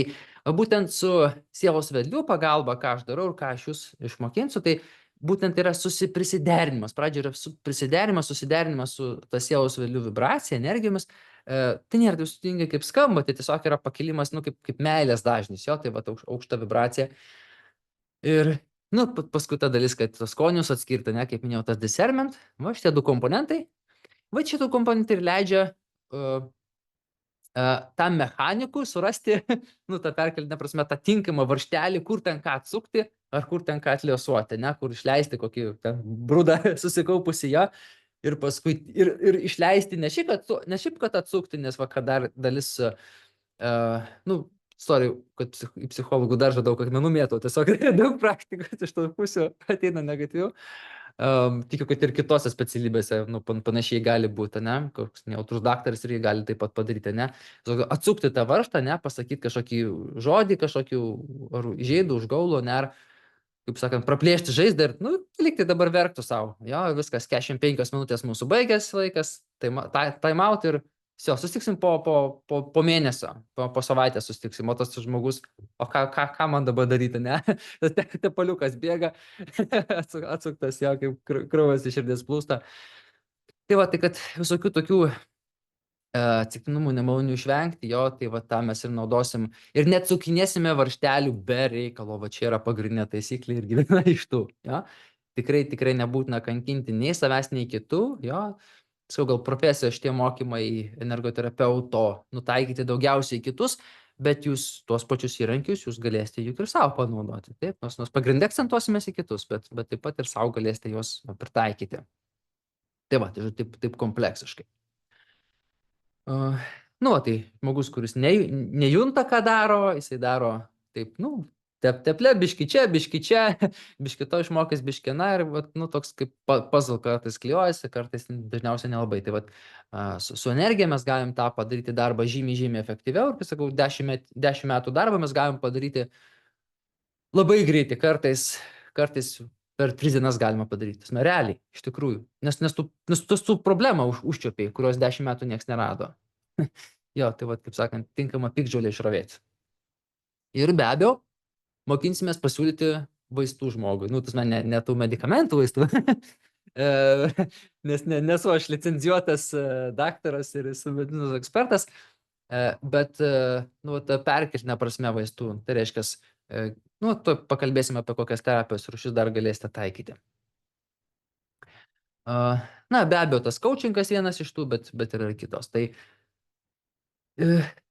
būtent su sielos vedlių pagalba, ką aš darau ir ką aš jūs išmokinsiu, tai būtent yra prisiderinimas. Pradžioje yra susiderinimas su ta sielos vedlių vibracija, energijomis. Tai nėra taip sudėtingai kaip skamba, tai tiesiog yra pakilimas, nu, kaip meilės dažnis, jo, tai va, aukšta vibracija. Ir, nu, paskui ta dalis, kad tos skonius atskirta, ne, kaip minėjau, tas discernment, va, šitie du komponentai, va, šitų komponentai ir leidžia tam mechanikui surasti, nu, tą perkelinę prasme, tą tinkamą varžtelį, kur ten ką atsukti, ar kur ten ką atliosuoti, ne, kur išleisti kokį ten brudą susikaupusi ją, ir paskui, ir išleisti ne šiaip, kad atsukti, nes va, kad dar dalis, nu, sorry, kad į psichologų daržą daug akmenų mėtau, tiesiog daug praktikos iš tų pusių ateina negatyvių. Tikiu, kad ir kitose specialybėse panašiai gali būti, ne? Koks nejautrus daktaras irgi gali taip pat padaryti, ne? Atsukti tą varžtą, ne? Pasakyti kažkokį žodį, kažkokį ar įžeidų, užgaulų, ne? Ar, kaip sakant, praplėšti žaizdą ir, liktai dabar verktų savo. Jo, viskas, 45 minutės mūsų baigęs laikas, time out ir susitiksim po mėnesio, po savaitės susitiksim, o tas žmogus, o ką man dabar daryti, ne? Tepaliukas bėga, atsuktas jo, kaip kraujas iš širdies plūsta. Tai va, tai kad visokių tokių atsitiktinumų nemalonių išvengti, jo, tai va tą mes ir naudosim. Ir neatsukinėsime varžtelių be reikalo, va čia yra pagrindinė taisyklė ir viena iš tų, jo. Tikrai nebūtina kankinti nei savęs, nei kitų, jo. Sakau, gal profesija šitie mokymai energoterapeuto nutaikyti daugiausiai kitus, bet jūs tuos pačius įrankius jūs galėsite juk ir savo panaudoti. Taip, nors pagrindė akcentuosimės į kitus, bet taip pat ir savo galėsite juos pritaikyti. Tai va, tai taip kompleksiškai. Tai žmogus, kuris nejunta, ką daro, jisai daro taip, teple, biški čia, biški to išmokęs, biškina ir, toks kaip puzzle kartais klijuojasi, kartais dažniausiai nelabai. Tai su energija mes galim tą padaryti darbą žymiai efektyviau ir, kai sakau, 10 metų darbą mes galim padaryti labai greitai, kartais per 3 dienas galima padaryti. Realiai, iš tikrųjų. Nes tu problemą užčiuopėjai, kurios 10 metų nieks nerado. Jo, tai va, kaip sakant, tinkama piktžolė išravėti. Ir be abejo, mokinsimės pasiūlyti vaistų žmogui. Ne tų medikamentų vaistų, nes nesu aš licencijuotas daktaras ir esu medicinos ekspertas, bet, ta perkeltinė prasme vaistų. Tai reiškia, pakalbėsime apie kokias terapijos rūšis dar galėsite taikyti. Be abejo, tas coachingas vienas iš tų, bet yra ir kitos. Tai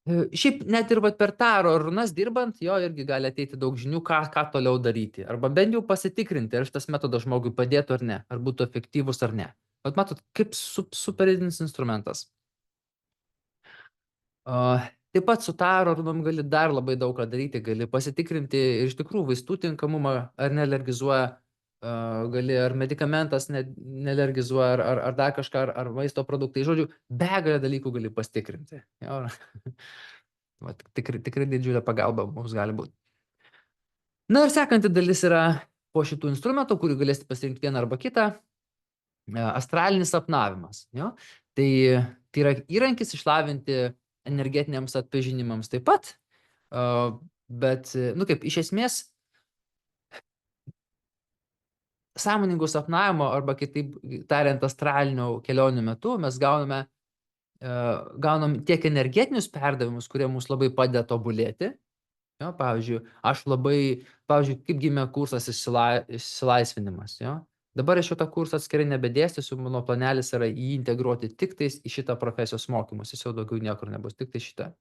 šiaip net ir per taro runas dirbant, jo irgi gali ateiti daug žinių, ką toliau daryti. Arba bent jau pasitikrinti, ar šitas metodas žmogui padėtų ar ne, ar būtų efektyvus ar ne. Bet matot, kaip superinis instrumentas. Taip pat su taro runom gali dar labai daug ką daryti, gali pasitikrinti ir iš tikrųjų vaistų tinkamumą, ar nealergizuoja, gali ar medikamentas nealergizuoja, ar dar kažką, ar maisto produktai. Žodžiu, begalę dalykų gali pasitikrinti. Jo. Tikrai didžiulė pagalba mums gali būti. Na ir sekanti dalis yra po šitų instrumentų, kurių galėsite pasirinkti vieną arba kitą, astralinis sapnavimas. Jo. Tai yra įrankis išlavinti energetiniams atpažinimams taip pat, bet, kaip iš esmės, sąmoningo sapnavimo arba kitaip tariant astralinių kelionių metu mes gaunam tiek energetinius perdavimus, kurie mums labai padeda tobulėti. Jo, pavyzdžiui, kaip gimė kursas išsilaisvinimas. Jo. Dabar aš šitą kursą atskirai nebedėstysiu, mano planelis yra jį integruoti tik tais į šitą profesijos mokymus, jis jau daugiau niekur nebus, tik tai šitą.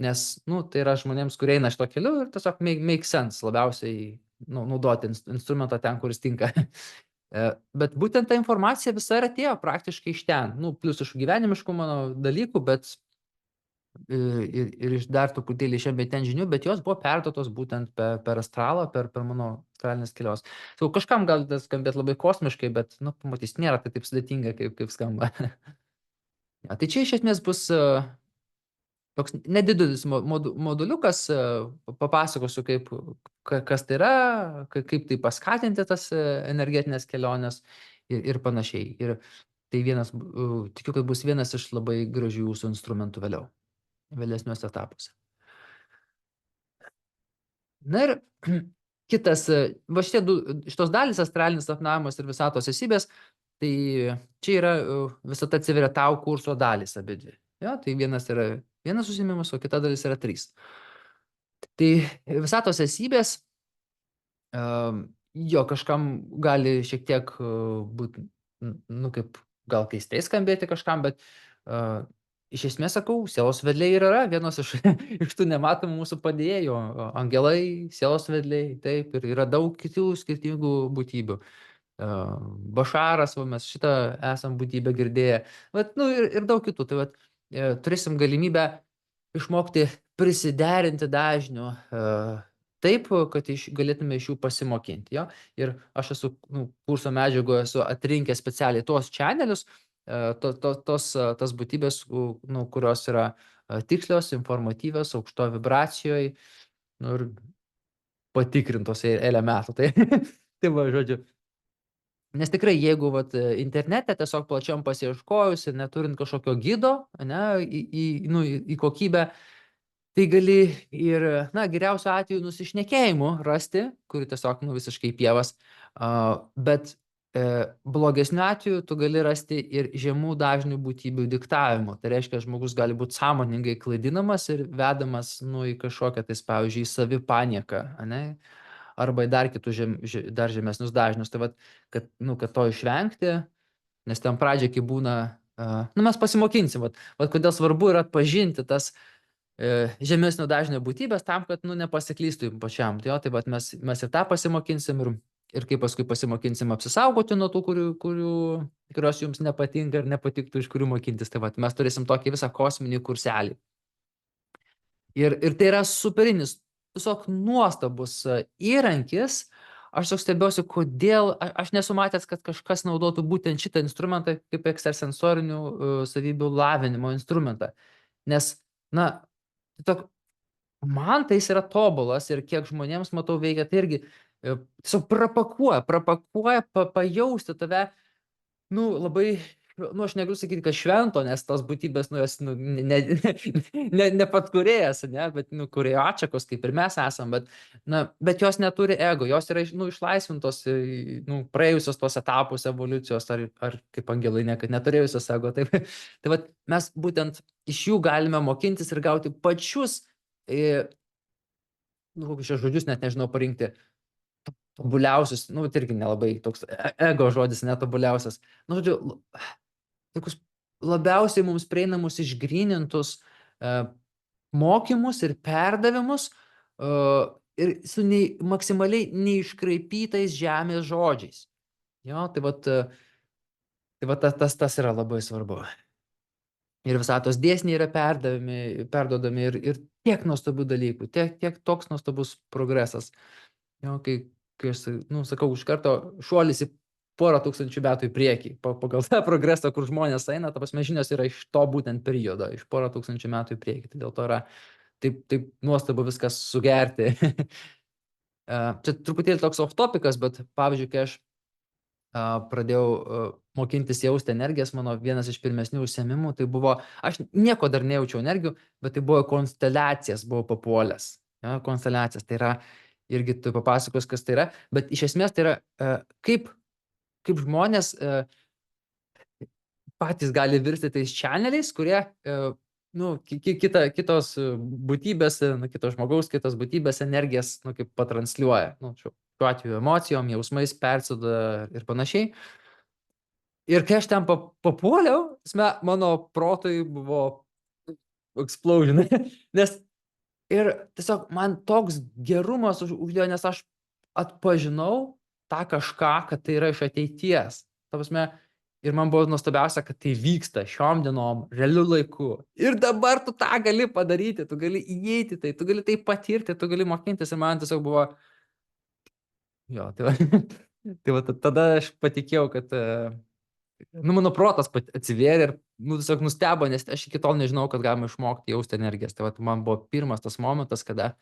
Nes, tai yra žmonėms, kurie eina šito keliu ir tiesiog make sense labiausiai naudoti instrumentą ten, kuris tinka. Bet būtent ta informacija visa ir atėjo praktiškai iš ten. Plius iš gyvenimiškų mano dalykų, bet ir iš dar truputėlį šiandien ten žinių, bet jos buvo perduotos būtent per astralą, per mano astralinės kelios. Kažkam gali tas skambėti labai kosmiškai, bet, pamatys, nėra tai taip sudėtinga, kaip skamba. Tai čia iš esmės bus toks nedidelis moduliukas, papasakosiu, kas tai yra, kaip tai paskatinti tas energetinės keliones ir panašiai. Ir tai tikiu, kad bus vienas iš labai gražių jūsų instrumentų vėlesniuose etapuose. Na ir kitas, va šitos dalys, astralinis sapnavimas ir visatos esybės, tai čia yra visata atsiveria tau kurso dalys abidvi. Jo, tai vienas užsiėmimas, o kita dalis yra 3. Tai visatos esybės, kažkam gali šiek tiek būti, kaip gal keistai skambėti kažkam, bet iš esmės sakau, sielos vedliai ir yra vienos iš tų nematomų mūsų padėjėjų. Angelai, sielos vedliai, taip, ir yra daug kitų skirtingų būtybių. Bašaras, mes šitą esam būtybę girdėję, ir daug kitų. Tai turėsim galimybę išmokti prisiderinti dažnių taip, kad galėtume iš jų pasimokinti. Jo? Ir aš esu kurso medžiagoje esu atrinkęs specialiai tuos channelius, tas būtybės, kurios yra tikslios, informatyvios, aukšto vibracijoje, ir patikrintos eilę metų. Tai, tai va, žodžiu. Nes tikrai, jeigu internete tiesiog plačiam pasiieškojus ir neturint kažkokio gido, ne, į kokybę, tai gali ir, geriausiu atveju nusišnekėjimu rasti, kuri tiesiog, visiškai pievas, bet blogesniu atveju tu gali rasti ir žemų dažnių būtybių diktavimu. Tai reiškia, žmogus gali būti sąmoningai klaidinamas ir vedamas, į kažkokią, tai pavyzdžiui, į savipanieką, ne? Arba į dar kitus dar žemesnius dažnius. Tai kad to išvengti, nes ten pradžiai, kai būna, mes pasimokinsim, kodėl svarbu yra atpažinti tas žemesnio dažnio būtybės tam, kad nepasiklystų jums pačiam. Tai mes ir tą pasimokinsim ir kaip paskui pasimokinsim apsisaugoti nuo tų, kurios jums nepatinka ir nepatiktų, iš kurių mokintis. Tai mes turėsim tokį visą kosminį kurselį. Ir tai yra superinis, tiesiog nuostabus įrankis. Aš tiesiog stebiuosi, kodėl aš nesu matęs, kad kažkas naudotų būtent šitą instrumentą kaip ekstrasensorinių savybių lavinimo instrumentą. Nes, man tai jis yra tobulas ir kiek žmonėms matau veikia, tai irgi tiesiog prapakuoja pajausti tave, labai, aš negaliu sakyti, kad švento, nes tos būtybės, jos, ne pat kūrėjas, ne, bet, kūrėjo atšakos, kaip ir mes esam, bet jos neturi ego, jos yra, išlaisvintos, praėjusios tos etapus evoliucijos, ar kaip angelai, kad neturėjusios ego, tai mes būtent iš jų galime mokintis ir gauti pačius, kokius čia žodžius net nežinau parinkti, tobuliausius, tai irgi nelabai toks ego žodis, netobuliausias, žodžiu, tokius labiausiai mums prieinamus išgrynintus mokymus ir perdavimus ir su maksimaliai neiškraipytais žemės žodžiais. Jo, tas yra labai svarbu. Ir visatos dėsniai yra perduodami ir tiek nuostabių dalykų, tiek toks nuostabus progresas. Jo, kai aš sakau, iš karto šuolis į porą tūkstančių metų į priekį, pagal tą progresą, kur žmonės eina, ta prasme, žinios yra iš to būtent periodo, iš porą tūkstančių metų į priekį. Tai dėl to yra taip nuostabu viskas sugerti. Čia truputėlį toks off topikas, bet pavyzdžiui, kai aš pradėjau mokintis jausti energijas, mano vienas iš pirmesnių užsiėmimų, tai buvo, aš nieko dar nejaučiau energijų, bet tai buvo konsteliacijas, buvo papuolęs. Ja, konsteliacijas, tai yra, irgi tu papasakos, kas tai yra, bet iš esmės tai yra, kaip žmonės patys gali virsti tais channeliais, kurie, kitos būtybės, kitos žmogaus, kitos būtybės energijas, kaip patransliuoja. Šiuo atveju emocijom, jausmais persiduoda ir panašiai. Ir kai aš ten papuoliau, mano protui buvo explosion. Nes ir tiesiog man toks gerumas užlėjo, nes aš atpažinau tą kažką, kad tai yra iš ateities. Ta prasme, ir man buvo nuostabiausia, kad tai vyksta šiom dienom, realiu laiku. Ir dabar tu tą gali padaryti, tu gali įeiti tai, tu gali tai patirti, tu gali mokintis. Ir man tiesiog buvo, jo, tai tada aš patikėjau, kad mano protas atsivėrė ir tiesiog nustebo, nes aš iki tol nežinau, kad galima išmokti jausti energijas. Tai man buvo pirmas tas momentas, kada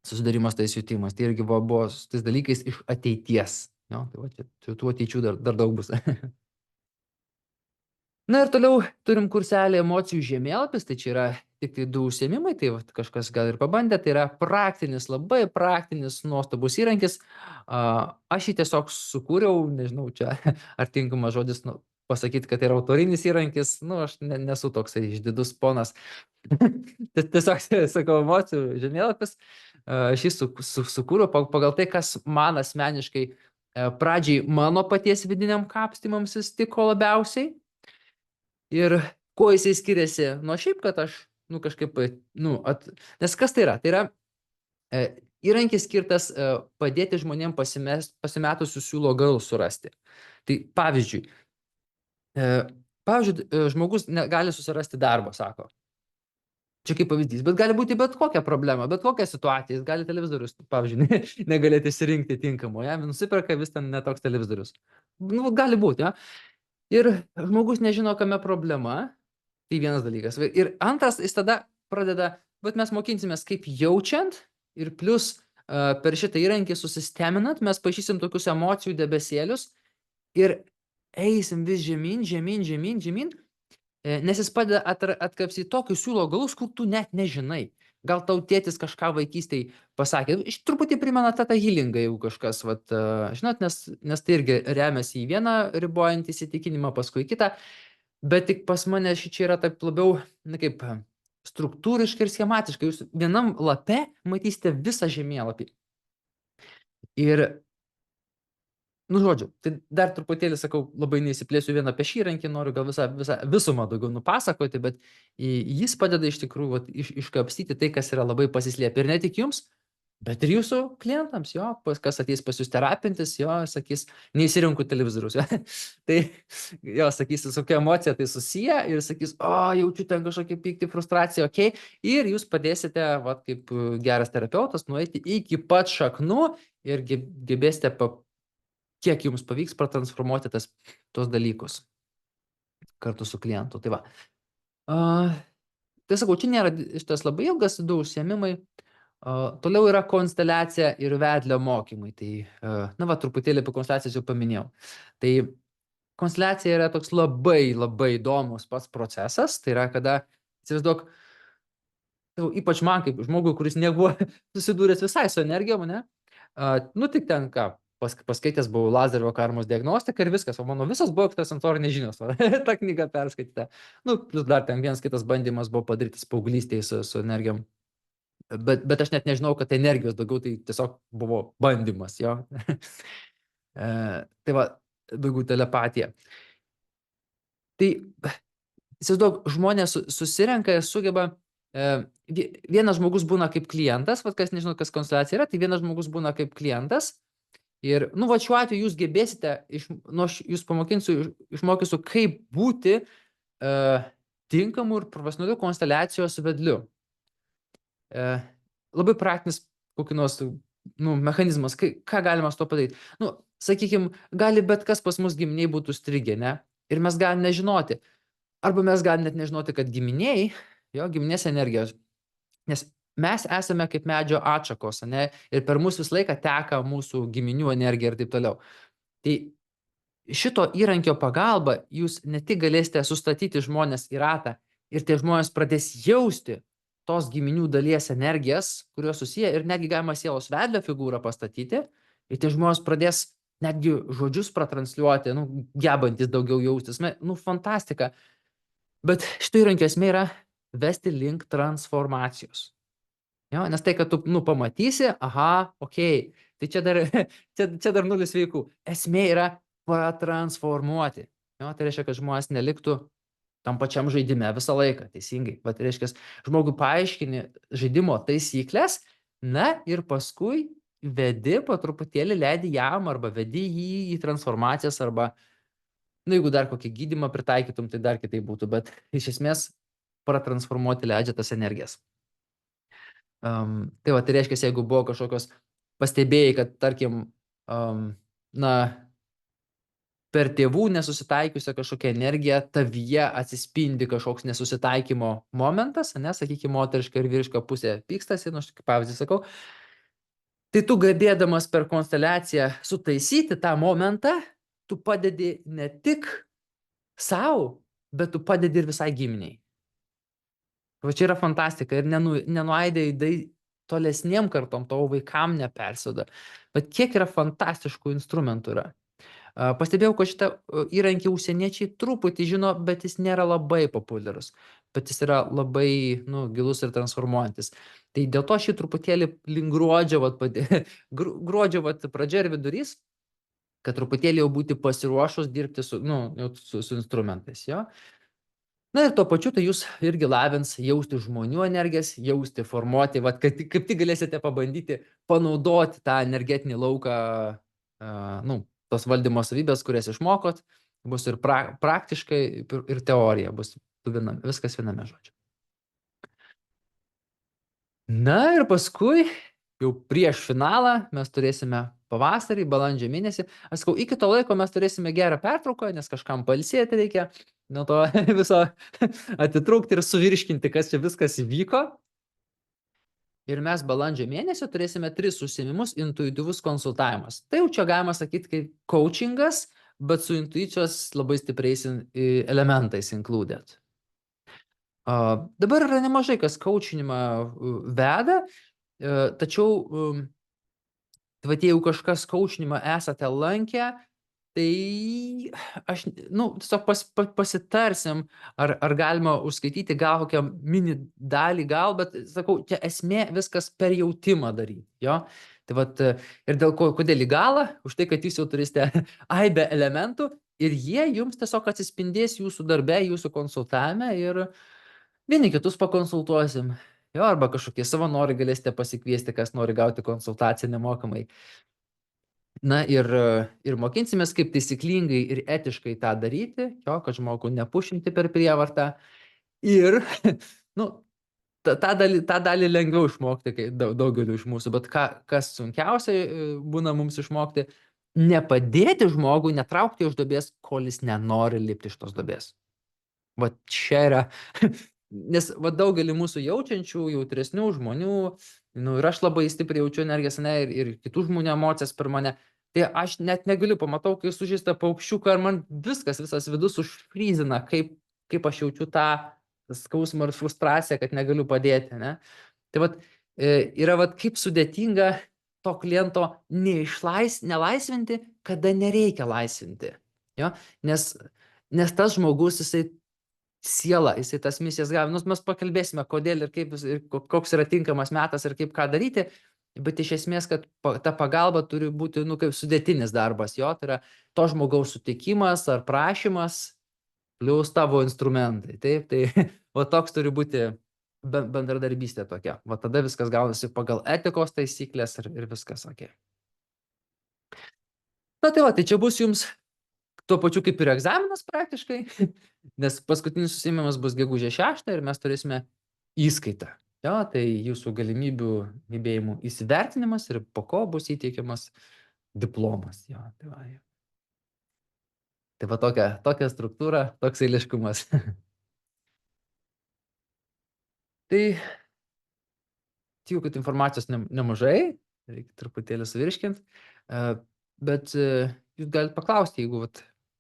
susidarimas tais jutimas. Tai irgi buvo su tais dalykais iš ateities. Jo, tai tų ateičių dar daug bus. Na ir toliau turim kurselį emocijų žemėlapis, tai čia yra tik tai 2 užsiėmimai, tai kažkas gal ir pabandė, tai yra praktinis, labai praktinis, nuostabus įrankis. Aš jį tiesiog sukūriau, nežinau, čia ar tinkamas žodis pasakyti, kad tai yra autorinis įrankis, aš nesu toksai išdidus ponas. Tiesiog sakau, emocijų žemėlapis, aš jį sukūriau pagal tai, kas man asmeniškai pradžiai mano paties vidiniam kapstymams jis tiko labiausiai. Ir kuo jisai skiriasi nuo šiaip, kad aš, kažkaip, nes kas tai yra? Tai yra įrankis skirtas padėti žmonėm pasimetusių siūlo galus surasti. Tai pavyzdžiui, žmogus gali susirasti darbą, sako. Čia kaip pavyzdys, bet gali būti bet kokia problema, bet kokia situacija. Jis gali televizorius, pavyzdžiui, negalėti išsirinkti tinkamo, ja, nusiperka vis ten netoks televizorius. Nu, gali būti, ja. Ir žmogus nežino, kame problema, tai vienas dalykas. Ir antras, jis tada pradeda, bet mes mokinsimės kaip jaučiant ir plus per šitą įrankį susisteminant, mes pažysim tokius emocijų debesėlius ir eisim vis žemyn, žemyn, žemyn, žemyn, nes jis padeda atkapstyti tokius siūlo galus, kur tu net nežinai. Gal tau tėtis kažką vaikystėj pasakė. Iš truputį primena tą healingą, jeigu kažkas, vat, žinot, nes tai irgi remiasi į vieną ribojantį įsitikinimą, paskui į kitą, bet tik pas mane šičia yra taip labiau, na kaip, struktūriškai ir schematiškai. Jūs vienam lape matysite visą žemėlapį. Ir nu, žodžiu, tai dar truputėlį, sakau, labai neįsiplėsiu vien apie šį įrankį, noriu gal visą visumą daugiau nupasakoti, bet jis padeda iš tikrųjų vat, iškapstyti tai, kas yra labai pasislėpę. Ir ne tik jums, bet ir jūsų klientams, jo, kas ateis pas jūs terapintis, jo, sakys, neįsirinku televizoriaus. Jo. Tai, jo, sakys, su kokia emocija tai susiję ir sakys, o, jaučiu ten kažkokį pyktį, frustraciją, okei. Ir jūs padėsite, vat, kaip geras terapeutas, nueiti iki pat šaknų ir gebėsite kiek jums pavyks pratransformuoti tuos dalykus kartu su klientu. Tai va. Tai sakau, čia nėra šitas labai ilgas, du užsiėmimai. Toliau yra konsteliacija ir vedlio mokymai. Tai, na va, truputėlį apie konsteliacijas jau paminėjau. Tai konsteliacija yra toks labai, labai įdomus pats procesas. Tai yra, kada, įsivaizduok, ypač man kaip žmogui, kuris nebuvo susidūręs visai su energijom, ne? Nu, tik ten ką, paskaitęs buvau Lazarevo karmos diagnostiką ir viskas, o mano visas buvo ekstrasensorinės žinios, ta knyga perskaityta. Nu, plus dar ten vienas kitas bandymas buvo padarytas paauglystėje su energijom. Bet aš net nežinau, kad energijos daugiau, tai tiesiog buvo bandymas, jo. Tai va, daugiau telepatija. Tai, įsivaizduok, žmonės susirenka ir sugeba, vienas žmogus būna kaip klientas, va, kas nežinau, kas konsteliacija yra, tai vienas žmogus būna kaip klientas. Ir, nu, va, šiuo atveju jūs gebėsite, jūs išmokysiu, kaip būti tinkamų ir profesionalių konsteliacijos vedliu. Labai praktinis kokį nors mechanizmas, ką galima su to padaryti. Nu, sakykime, gali bet kas pas mus giminiai būtų strigę, ne? Ir mes galim nežinoti. Arba mes galim net nežinoti, kad giminiai, jo, giminės energijos, nes mes esame kaip medžio atšakos, ne? Ir per mus visą laiką teka mūsų giminių energija ir taip toliau. Tai šito įrankio pagalba jūs ne tik galėsite sustatyti žmonės į ratą ir tie žmonės pradės jausti tos giminių dalies energijas, kurios susiję, ir netgi galima sielos vedlio figūrą pastatyti ir tie žmonės pradės netgi žodžius pratransliuoti, nu, gebantis daugiau jaustis. Nu, fantastika. Bet šito įrankio esmė yra vesti link transformacijos. Jo, nes tai, kad tu, nu, pamatysi, aha, okei, tai čia dar nulis veikų. Esmė yra patransformuoti. Jo, tai reiškia, kad žmonės neliktų tam pačiam žaidime visą laiką, teisingai. Bet reiškia, žmogui paaiškini žaidimo taisyklės, na ir paskui vedi po truputėlį, leidi jam arba vedi jį į transformacijas arba, nu, jeigu dar kokį gydymą pritaikytum, tai dar kitai būtų, bet iš esmės pratransformuoti leidžia tas energijas. Tai va, tai reiškia, jeigu buvo kažkokios pastebėjai, kad, tarkim, na, per tėvų nesusitaikiusią kažkokią energiją tavyje atsispindi kažkoks nesusitaikymo momentas, ne, sakykime, moteriška ir vyriška pusė pykstasi, nu, aš kaip pavyzdį sakau, tai tu gebėdamas per konsteliaciją sutaisyti tą momentą, tu padedi ne tik sau, bet tu padedi ir visai giminiai. Va čia yra fantastika ir nenuaidė į tolesniem kartom, tavo vaikam nepersiduoda. Bet kiek yra fantastiškų instrumentų yra. Pastebėjau, kad šitą įrankį užsieniečiai truputį žino, bet jis nėra labai populiarus. Bet jis yra labai, nu, gilus ir transformuojantis. Tai dėl to šį truputėlį link gruodžio pradžia ir vidurys, kad truputėlį jau būti pasiruošus dirbti su instrumentais, jo. Na ir tuo pačiu tai jūs irgi lavins jausti žmonių energijas, jausti, formuoti, vat, kad kaip tik galėsite pabandyti panaudoti tą energetinį lauką, nu, tos valdymo savybės, kurias išmokot, bus ir praktiškai, ir teorija, bus viskas viename žodžiu. Na ir paskui, jau prieš finalą, mes turėsime pavasarį, balandžio mėnesį. Aš sakau, iki to laiko mes turėsime gerą pertrauką, nes kažkam pailsėti reikia nuo to viso atitrūkti ir suvirškinti, kas čia viskas įvyko. Ir mes balandžio mėnesį turėsime 3 užsiėmimus intuityvus konsultavimas. Tai jau čia galima sakyti kaip coachingas, bet su intuicijos labai stipriais elementais included. Dabar yra nemažai, kas coachinimą veda, tačiau tai vat jeigu kažkas coachinimą esate lankę, tai aš, tiesiog pasitarsim, ar galima užskaityti gal kokią mini dalį gal, bet sakau, čia esmė viskas per jautimą daryti, jo. Tai vat, ir kodėl į galą? Už tai, kad jūs jau turėsite aibę elementų ir jie jums tiesiog atsispindės jūsų darbe, jūsų konsultavime ir vieni kitus pakonsultuosim. Jo, arba kažkokie savanoriai galėsite pasikviesti, kas nori gauti konsultaciją nemokamai. Na ir mokinsimės, kaip taisyklingai ir etiškai tą daryti, jo, kad žmogų nepušinti per prievartą. Ir, tą dalį lengviau išmokti, kai daugeliu iš mūsų, bet kas sunkiausia būna mums išmokti, nepadėti žmogui, netraukti iš duobės, kol jis nenori lipti iš tos duobės. Va čia yra, nes va daugelį mūsų jaučiančių, jautresnių žmonių, ir aš labai stipriai jaučiu energijas, ir kitų žmonių emocijas per mane, tai aš net negaliu, pamatau, kai sužeistą paukščiuką, ir man visas vidus užfryzina, kaip aš jaučiu tą skausmą ir frustraciją, kad negaliu padėti, ne? Tai vat, yra vat kaip sudėtinga to kliento nelaisvinti, kada nereikia laisvinti, jo? Nes tas žmogus, jisai siela, jisai tas misijas gavo. Mes pakalbėsime, kodėl ir kaip, ir koks yra tinkamas metas ir kaip ką daryti, bet iš esmės, kad ta pagalba turi būti, kaip sudėtinis darbas, jo, tai yra to žmogaus sutikimas ar prašymas, plius tavo instrumentai, taip, tai o toks turi būti bendradarbystė tokia. Va tada viskas gaunasi pagal etikos taisyklės ir viskas, okei. Na tai va, tai čia bus jums tuo pačiu kaip ir egzaminas praktiškai, nes paskutinis užsiėmimas bus gegužės 6 ir mes turėsime įskaitą. Jo, tai jūsų galimybių, gebėjimų įsivertinimas ir po ko bus įteikiamas diplomas. Jo, tai va tokia struktūra, toks eiliškumas. Tai tikiu, kad informacijos nemažai, reikia truputėlį suvirškint, bet jūs galite paklausti, jeigu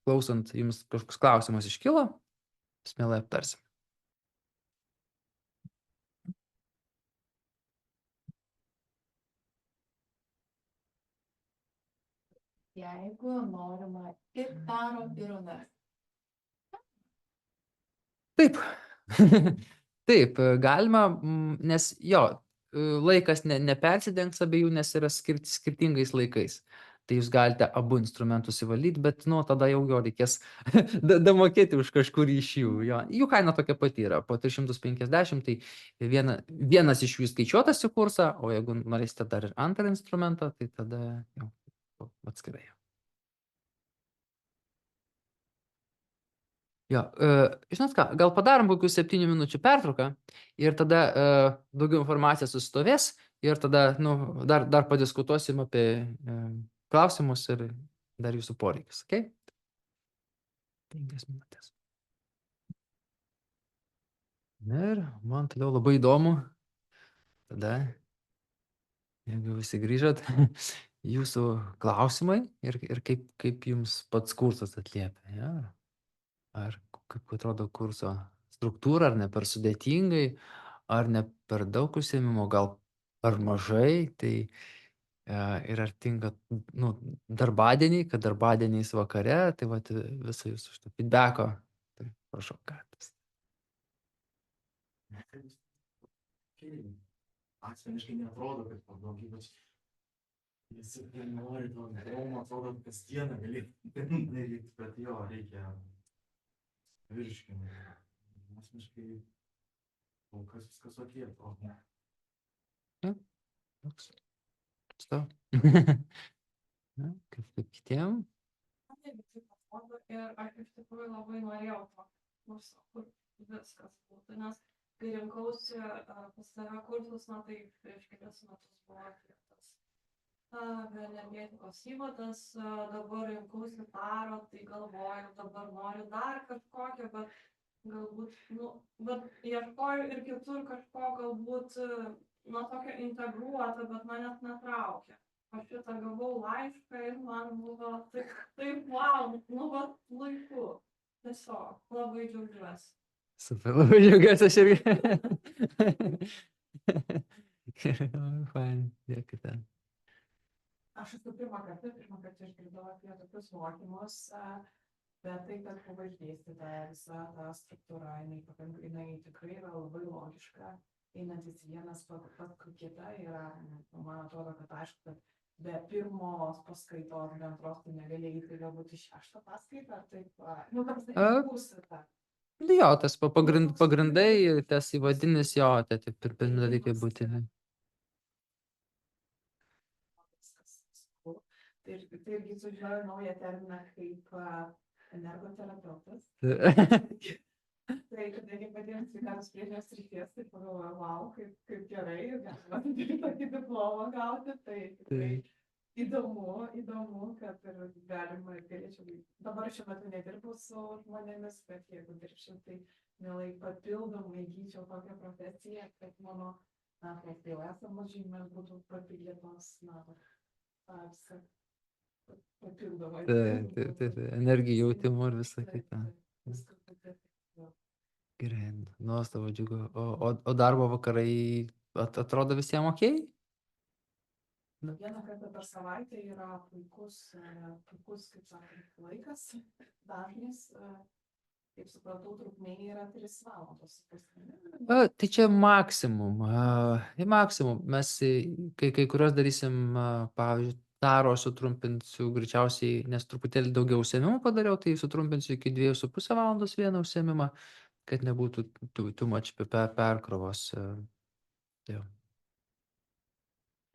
klausant jums kažkoks klausimas iškilo, mielai aptarsim. Jeigu norima ir karo, ir universiteto. Taip, taip, galima, nes jo, laikas nepersidengs abiejų, nes yra skirtingais laikais. Tai jūs galite abu instrumentus įvaldyti, bet tada jau jo reikės damokėti už kažkurį iš jų. Jo. Jų kaina tokia pati yra, po 350, tai vienas iš jų skaičiuotas į kursą, o jeigu norėsite dar ir antrą instrumentą, tai tada jau atskirai. Jo, žinot ką, gal padarom kokių 7 minučių pertrauką ir tada daugiau informacijos sustovės ir tada dar padiskutuosim apie klausimus ir dar jūsų poreikius, okei? 5 minutės. Na ir man toliau labai įdomu, tada, jeigu visi grįžot, jūsų klausimai ir kaip jums pats kursas atliepia, ja? Ar kaip atrodo kurso struktūra, ar ne per sudėtingai, ar ne per daug užsiėmimo, gal per mažai, tai ir ar tinka darbadieniai, kad darbadieniais vakare, tai vat visą jūsų šitą feedbacko, tai prašau, kartas. Asmeniškai neatrodo, kad pablogai, visi nori to neromo, atrodo, kasdieną gali daryti, bet jo, reikia virškinti. Asmeniškai kol kas viskas okei atrodo. Toks. Stau. Kaip kitiem? Ir aš iš tikrųjų labai norėjau to kurso, kur viskas būtų, nes kai rinkausi pas save kursus, na tai prieš kelias metus buvo atliktas energetikos įvadas, dabar rinkausi taro, tai galvoju, dabar noriu dar kažkokio, bet galbūt, nu, bet ieškoju ir kitur kažko galbūt, na, tokio integruoto, bet manęs netraukia. Aš šitą gavau laišką ir man buvo taip, wow, nu, va, laiku. Tiesiog, labai džiaugiuosi. Super, labai džiaugiuosi aš irgi. Fainai, dėkui ten. Aš esu pirmą kartą išgirdau apie tokius mokymus, bet tai, kad buvo išdėstyta visa ta struktūra, jinai tikrai yra labai logiška, einantis vienas paskui kitą yra, man atrodo, kad aišku, kad be pirmos paskaitos, be antros, tai negali eiti galbūt į 6 paskaitą, taip, nu, kad tai pusė tą. Jo, tas pagrindai, tas įvadinis jo, tai pirmi dalykai būtini. Tai irgi sužinojau naują terminą kaip energoterapeutas. Tai kadangi patiems sveikatos priežiūros srities, tai pagalvojau, wow, kaip gerai, galima tokį diplomą gauti, tai tikrai įdomu, kad ir galima galėčiau. Dabar šiuo metu nedirbu su žmonėmis, bet jeigu dirbčiau, tai mielai papildomai įgyčiau tokią profesiją, kad mano, kad jau esamos žinios būtų papildytos, visą papildomai. Taip, energijų jautimo ir visą kitą. Gerai, nuostabu, džiugu. O darbo vakarai atrodo visiems okei? Vieną kartą per savaitę yra puikus, kaip sakant, laikas, dažnis, kaip supratau, trukmė yra 3 valandos. Tai čia maksimum. Mes kai kurios darysim, pavyzdžiui, taro sutrumpinsiu greičiausiai, nes truputėlį daugiau užsiėmimų padariau, tai sutrumpinsiu iki 2,5 valandos vieną užsiėmimą, kad nebūtų too much perkrovos. Jo.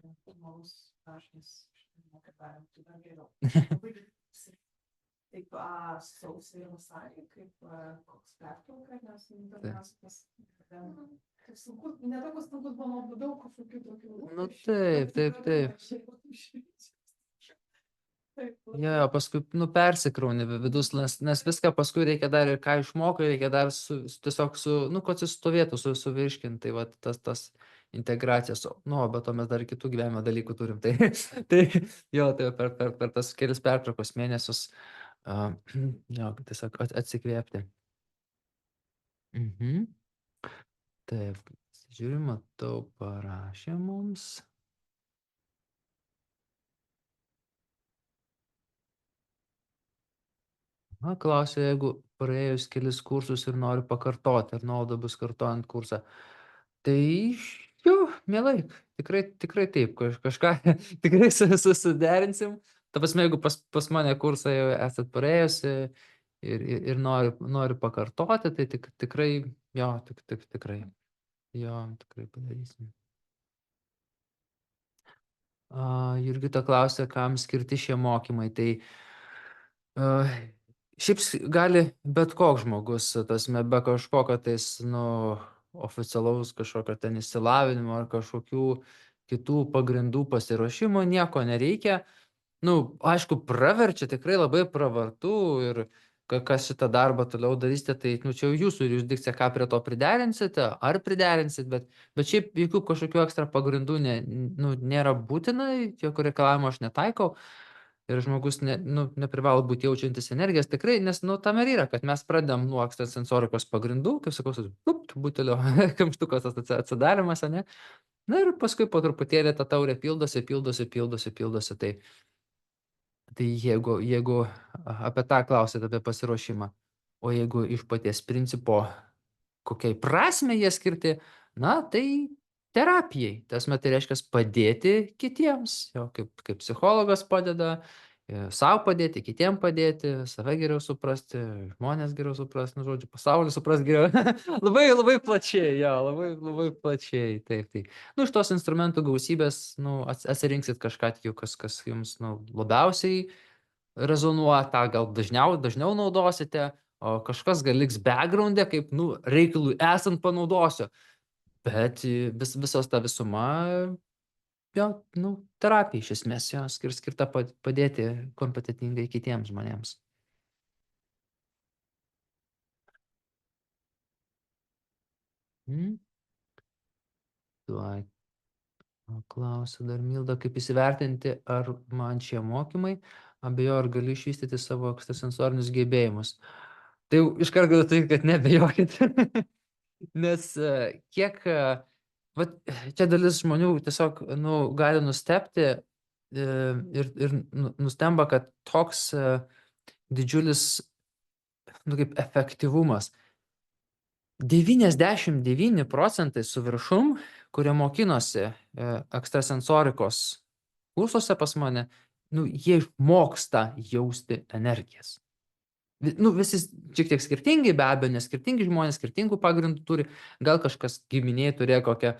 Normalus dažnis, kad galim, tai dar geriau. Taip, sausį ir vasarį, kaip koks pertrauka, nes dažniausiai netokios sunkus buvo daug kažkokių tokių. Nu taip. Jo, paskui, persikrauni vidus, nes viską paskui reikia dar ir ką išmokai, reikia dar tiesiog kad sustovėtų, suvirškinti, tai va tas integracijas, bet to mes dar kitų gyvenimo dalykų turim, tai jo, tai per tas kelias pertraukos mėnesius, jo, tiesiog atsikvėpti. Taip, žiūrim, matau, parašė mums. Klausiu, jeigu praėjus kelis kursus ir noriu pakartoti, ar nauda bus kartojant kursą. Tai jo, mielai, tikrai taip, kažką tikrai susiderinsim. Ta prasme, jeigu pas mane kursą jau esat praėjusi ir noriu pakartoti, tai tikrai, jo, tikrai padarysim. Jurgita klausia, kam skirti šie mokymai. Tai šiaip gali bet koks žmogus, be kažkokio tais, oficialaus kažkokio ten išsilavinimo ar kažkokių kitų pagrindų pasiruošimo, nieko nereikia. Aišku, praverčia, tikrai labai pravartu ir kas šitą darbą toliau darysite, tai čia jau jūsų jurisdikcija, ką prie to priderinsite, ar priderinsit, bet šiaip jokių kažkokių ekstra pagrindų nėra būtina, jokių reikalavimų aš netaikau. Ir žmogus neprivalo būti jaučiantis energijas, tikrai, nes tam ir yra, kad mes pradedam nuo ekstrasensorikos pagrindų, kaip sakau, butelio kamštukas atsidarimas, ne? Na ir paskui po truputėlį ta taurė pildosi. Tai jeigu apie tą klausėt, apie pasiruošimą, o jeigu iš paties principo, kokiai prasmei jie skirti, tai terapijai. Tai reiškia padėti kitiems, kaip psichologas padeda, sau padėti, kitiem padėti, save geriau suprasti, žmonės geriau suprasti, žodžiu, pasaulį suprasti geriau. Labai plačiai, jo, labai plačiai, taip. Iš tos instrumentų gausybės, atsirinksit kažką, kas jums, labiausiai rezonuoja, tą gal dažniau naudosite, o kažkas gal liks background'e, kaip, nu, reikalui esant panaudosiu. Bet visos ta visuma, jo, nu, terapija iš esmės, jo, skirta padėti kompetentingai kitiems žmonėms. Tuoj klausiu dar Milda, kaip įsivertinti, ar man šie mokymai, abejoju, ar galiu išvystyti savo ekstrasensorinius gebėjimus. Tai jau iškart galiu tai, kad nebejokit. Nes vat, čia dalis žmonių tiesiog, nu, gali nustebti ir nustemba, kad toks didžiulis, nu, kaip efektyvumas. 99% su viršum, kurie mokinosi ekstrasensorikos kursuose pas mane, nu, jie išmoksta jausti energijas. Nu, visi šiek tiek skirtingi, be abejo, nes skirtingi žmonės, skirtingų pagrindų turi. Gal kažkas giminėje turėjo kokią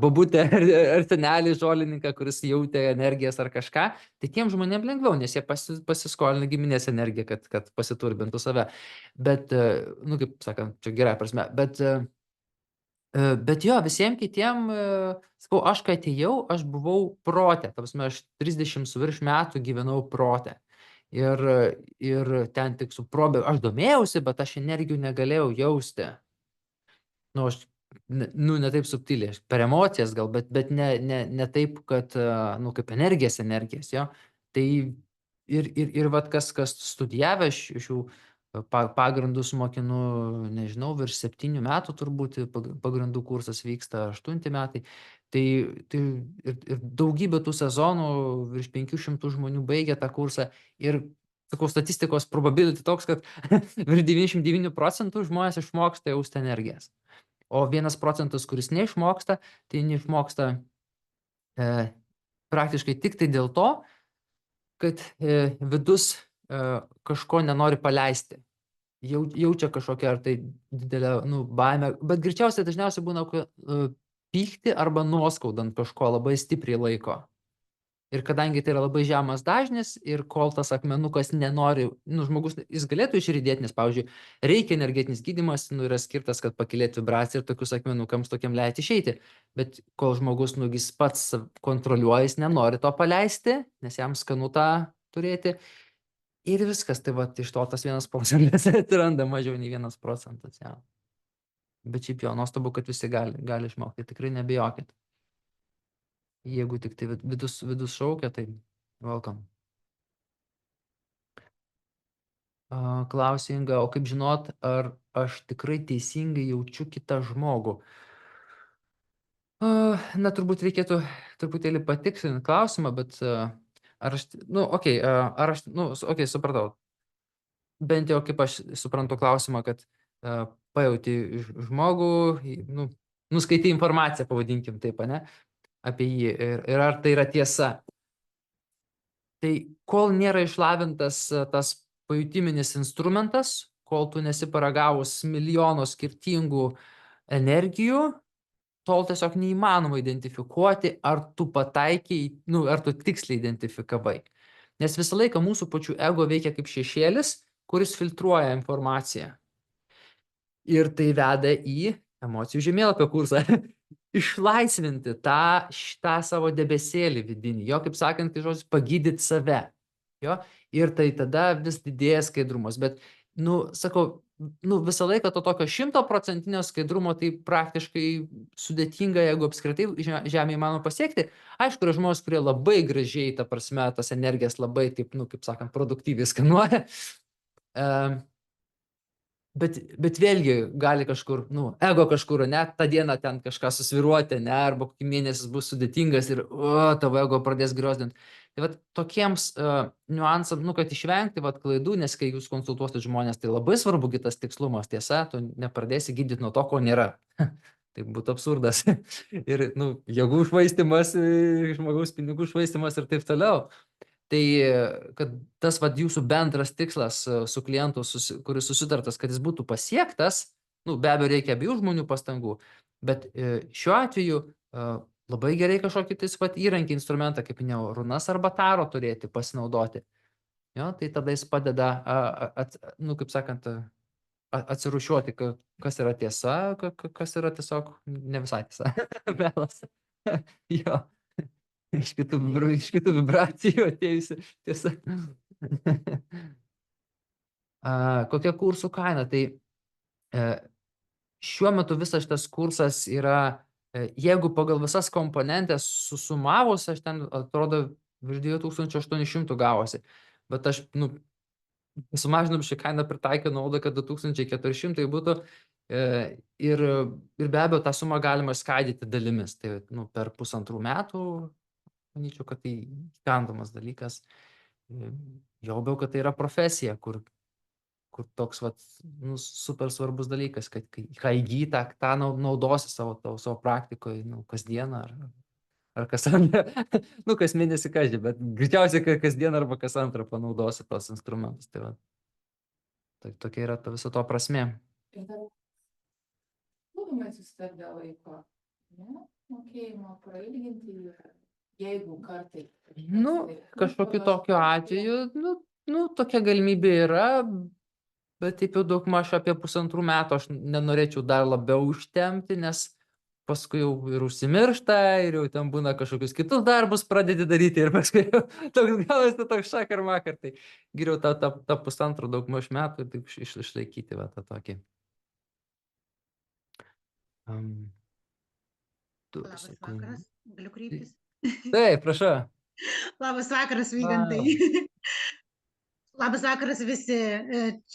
babutę ar senelį žolininką, kuris jautė energijas ar kažką. Tai tiem žmonėm lengviau, nes jie pasiskolina giminės energiją, kad pasiturbintų save. Bet, nu, kaip sakant, čia gerai prasme. Bet jo, visiems kitiem, sakau, aš kai atėjau, aš buvau prote. Ta prasme, aš 30 su virš metų gyvenau prote. Ir ten tik su probe, aš domėjausi, bet aš energijų negalėjau jausti. Nu, aš, nu, ne taip subtiliai, per emocijas gal, bet ne taip, kad, nu, kaip energijas, jo. Tai ir vat kas studijavę šių pagrindus mokinu, nežinau, virš 7 metų turbūt pagrindų kursas vyksta, 8 metai. Tai ir daugybė tų sezonų, virš 500 žmonių baigia tą kursą ir, sakau, statistikos probability toks, kad virš 99% žmonės išmoksta jausti energijas. O 1%, kuris neišmoksta, tai neišmoksta praktiškai tik tai dėl to, kad vidus kažko nenori paleisti. Jaučia kažkokią ar tai didelę, nu, baimę, bet greičiausiai dažniausiai būna pykti arba nuoskaudant kažko labai stipriai laiko. Ir kadangi tai yra labai žemas dažnis ir kol tas akmenukas nenori, nu, žmogus, jis galėtų išridėti, nes, pavyzdžiui, reikia energetinis gydymas, nu, yra skirtas, kad pakilėtų vibraciją ir tokius akmenukams tokiam leisti išeiti. Bet kol žmogus, nu, jis pats kontroliuoja, jis nenori to paleisti, nes jam skanu tą turėti. Ir viskas, tai va, iš to tas 1% atsiranda mažiau nei 1%. Ja. Bet šiaip jo, nuostabu, kad visi gali išmokti, tikrai nebijokit. Jeigu tik tai vidus šaukia, tai welcome. Klausia Inga, o kaip žinot, ar aš tikrai teisingai jaučiu kitą žmogų? Na, turbūt reikėtų truputėlį patikslinti klausimą, bet ar aš, nu, okei, supratau. Bent jau kaip aš suprantu klausimą, kad pajauti žmogų, nu, nuskaitai informaciją, pavadinkim taip, ne? Apie jį ir ar tai yra tiesa. Tai kol nėra išlavintas tas pajutiminis instrumentas, kol tu nesi paragavus milijono skirtingų energijų, tol tiesiog neįmanoma identifikuoti, ar tu pataikiai, nu, ar tu tiksliai identifikavai. Nes visą laiką mūsų pačių ego veikia kaip šešėlis, kuris filtruoja informaciją. Ir tai veda į emocijų žemėlapio kursą. Išlaisvinti tą savo debesėlį vidinį, jo, kaip sakant, tai žodžiu, pagydyti save, jo, ir tai tada vis didėja skaidrumas, bet, nu, sakau, nu, visą laiką to tokio 100% skaidrumo tai praktiškai sudėtinga, jeigu apskritai žemėje įmanoma pasiekti. Aišku, yra žmonės, kurie labai gražiai, ta prasme, tas energijas labai, taip, nu, kaip sakant, produktyviai skanuoja. Bet vėlgi gali kažkur, nu, ego kažkur, ne, tą dieną ten kažką susviruoti, ne, arba kokį mėnesis bus sudėtingas ir tavo ego pradės griozdinti. Tai vat tokiems niuansams, nu, kad išvengti vat klaidų, nes kai jūs konsultuosit žmonės, tai labai svarbu kitas tikslumas, tiesa, tu nepradėsi gydyti nuo to, ko nėra. Tai būtų absurdas. Ir, nu, jėgų švaistymas, žmogaus pinigų švaistymas ir taip toliau. Tai, kad tas vat jūsų bendras tikslas su klientu, kuris susitartas, kad jis būtų pasiektas, nu, be abejo, reikia abiejų žmonių pastangų, bet šiuo atveju labai gerai kažkokį tais vat įrankį, instrumentą, kaip minėjau, runas arba taro turėti, pasinaudoti. Jo, tai tada jis padeda, nu, kaip sakant, atsirūšiuoti, kas yra tiesa, kas yra tiesiog ne visai tiesa. Melas. Jo. Iš kitų vibracijų atėjusi tiesa. Kokia kursų kaina? Tai šiuo metu visas šitas kursas yra, jeigu pagal visas komponentės susumavus, aš ten atrodo virš 2800 gavosi. Bet aš, sumažinom šį kainą, pritaikiau naudą, kad 2400 būtų. Ir be abejo, tą sumą galima skaidyti dalimis. Tai per 1,5 metų, manyčiau, kad tai įkandamas dalykas. Jau labiau, kad tai yra profesija, kur toks super svarbus dalykas, kad ką įgytą, tą naudosi savo praktikoje, kasdieną ar kas antrą, kas mėnesį kažkai, bet greičiausiai kasdien arba kas antrą panaudosi tos instrumentus. Tai va, tokia yra viso to prasmė. Ir dar būtumai susitarti dėl laiko, ne? Mokėjimo prailginti, jeigu kartai. Kažkokiu tokiu atveju, tokia galimybė yra, bet taip jau daugmaž apie 1,5 metų aš nenorėčiau dar labiau užtempti, nes paskui jau ir užsimiršta, ir jau ten būna kažkokius kitus darbus pradedi daryti, ir paskui jau toks galas, toks šakar makar, tai geriau tą 1,5 daugmaž metų ir taip išlaikyti tą tokį. Labas vakaras, galiu kreiptis? Taip, prašau. Labas vakaras, Vygantai. Labas vakaras visi.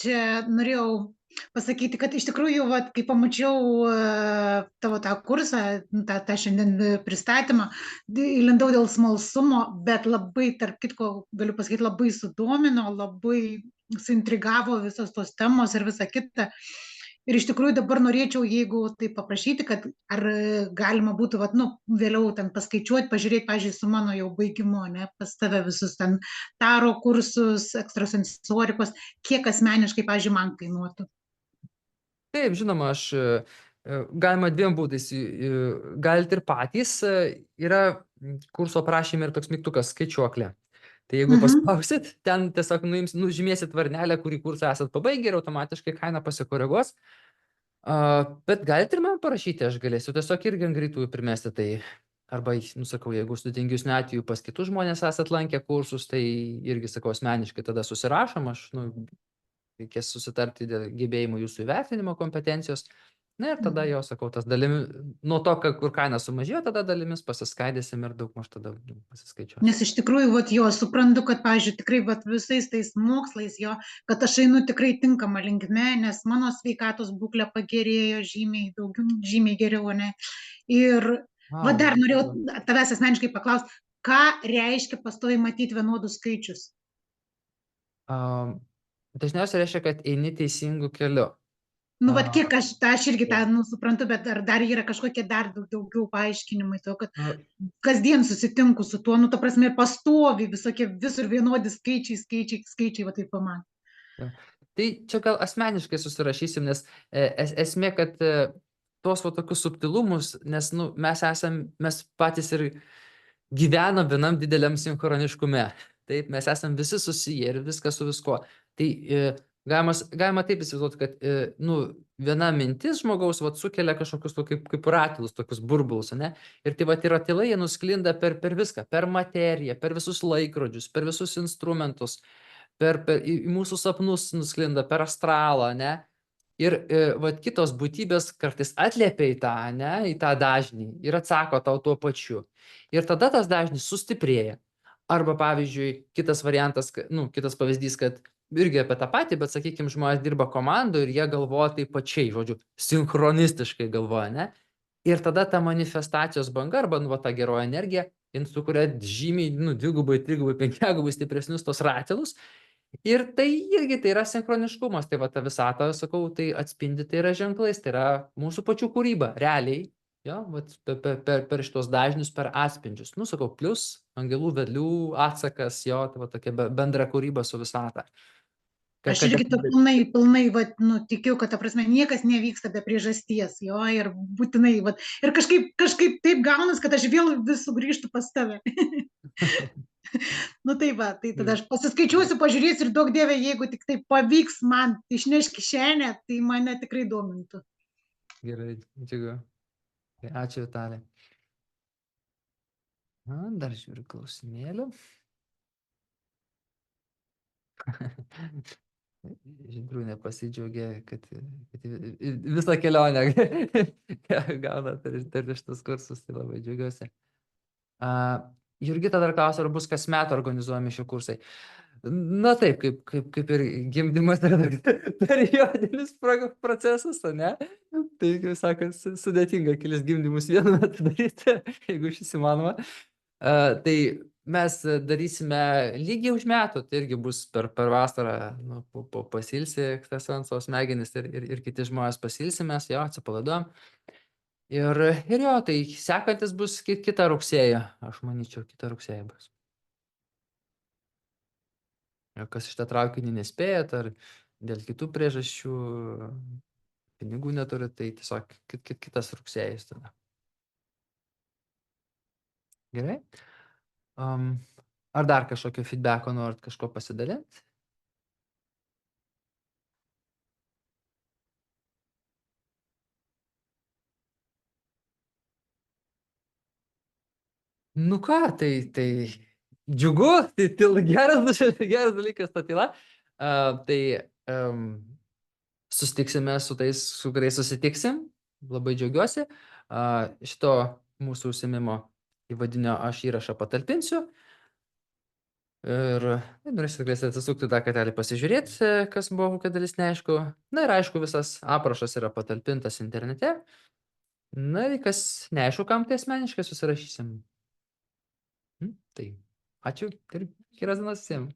Čia norėjau pasakyti, kad iš tikrųjų, kai pamačiau tavo tą kursą, tą šiandien pristatymą, įlindau dėl smalsumo, bet labai, tarp kitko, galiu pasakyti, labai sudomino, labai suintrigavo visos tos temos ir visa kita. Ir iš tikrųjų dabar norėčiau, jeigu tai paprašyti, kad ar galima būtų vėliau ten paskaičiuoti, pažiūrėti, pavyzdžiui, su mano jau baigimu, ne, pas tave visus ten taro kursus, ekstrasensorikos, kiek asmeniškai, pavyzdžiui, man kainuotų. Taip, žinoma, galima dviem būdais, galite ir patys, yra kurso aprašyme ir toks mygtukas skaičiuoklė. Tai jeigu paspausit, ten tiesiog nužymėsit varnelę, kurį kursą esat pabaigę ir automatiškai kaina pasikoreguos. Bet galite ir man parašyti, aš galėsiu tiesiog irgi ant greitųjų primesti tai. Arba, sakau, jeigu sudėtingius atveju pas kitus žmonės esat lankę kursus, tai irgi, sakau, asmeniškai tada susirašom, aš, reikės susitarti dėl gebėjimų jūsų įvertinimo kompetencijos. Na ir tada jo, sakau, tas dalimis, nuo to, kur kaina sumažėjo, tada dalimis pasiskaidysim ir daugmaž tada pasiskaičiuosim. Nes iš tikrųjų, suprantu, kad, pavyzdžiui, tikrai visais tais mokslais, kad aš einu tikrai tinkama linkme, nes mano sveikatos būklė pagerėjo žymiai geriau, ne? Ir dar norėjau tavęs asmeniškai paklausti, ką reiškia pastoviai matyti vienodus skaičius? Dažniausiai reiškia, kad eini teisingų keliu. Kiek aš irgi tą suprantu, bet ar yra kažkokie dar daugiau paaiškinimai to, kad kasdien susitinku su tuo, ta prasme, pastovi visokie visur vienodi skaičiai, va taip pamatė. Tai čia gal asmeniškai susirašysim, nes esmė, kad tuos tokius subtilumus, nes mes patys ir gyvenam vienam dideliam sinchroniškume. Taip, mes esam visi susiję ir viskas su viskuo. Tai galima taip įsivaizduoti, kad viena mintis žmogaus sukelia kažkokius kaip ratilus, tokius burbulus, ne? Ir tai ir ratilai, jie nusklinda per viską, per materiją, per visus laikrodžius, per visus instrumentus, į mūsų sapnus nusklinda, per astralą, ne? Ir kitos būtybės kartais atliepia į tą, ne? Į tą dažnį ir atsako tau tuo pačiu. Ir tada tas dažnis sustiprėja. Arba, pavyzdžiui, kitas variantas, kitas pavyzdys, kad irgi apie tą patį, bet, sakykime, žmonės dirba komandoje ir jie galvoja taip pačiai, žodžiu, sinchronistiškai galvoja, ne? Ir tada ta manifestacijos banga arba ta geroji energija, jin sukuria žymiai, 2, 3, 5 stipresnius tos ratilus. Ir tai irgi tai yra sinchroniškumas, tai ta visata, sakau, tai atspindi, tai yra ženklais, tai yra mūsų pačių kūryba, realiai, per šitos dažnius, per atspindžius. Sakau, plus angelų vedlių atsakas, tai tokia bendra kūryba su visata. Aš irgi pilnai tikiu, kad, ta prasme, niekas nevyksta be priežasties, ir būtinai, ir kažkaip taip gaunas, kad aš vėl vis sugrįžtu pas tave. Nu tai va, tai tada Jo. aš pasiskaičiuosiu, pažiūrėsiu ir duok dieve, jeigu tik tai pavyks man išnešti kišenę, tai mane tikrai domintų. Gerai, džiugu. Tai ačiū, Vitalija. Na, dar žiūriu klausimėlių. Žydrūnė pasidžiaugė, kad visą kelionę gauna per šitus kursus, tai labai džiaugiuosi. Jurgita dar klausia, ar bus kasmet organizuojami šie kursai. Na taip, kaip ir gimdymas yra periodinis procesas, o ne? Tai, kaip sakant, sudėtinga kelis gimdymus vienu metu daryti, jeigu šis įmanoma. Tai mes darysime lygiai už metų, tai irgi bus per vasarą, nu, pasilsi tas savo smegenis ir kiti žmonės pasilsimės, jo, atsipalaiduojam. Ir jo, tai sekantis bus kitą rugsėjį, aš manyčiau, kitą rugsėjį bus. Ir kas šitą traukinį nespėjat, ar dėl kitų priežasčių pinigų neturi, tai tiesiog kitas rugsėjis tada. Gerai? Ar dar kažkokio feedbacko norit kažko pasidalinti? Nu ką, tai džiugu, tai geras dalykas ta tyla. Tai susitiksime su tais, su kuriais susitiksim. Labai džiaugiuosi. Šito mūsų užsiėmimo įvadinio aš įrašą patalpinsiu. Ir norėsiu galėsite atsisukti tą kartelį pasižiūrėti, kas buvo kokia dalis neaišku. Na ir aišku, visas aprašas yra patalpintas internete. Na ir kas neaišku, kam tai asmeniškai susirašysim. Tai ačiū ir geras dienas visiems.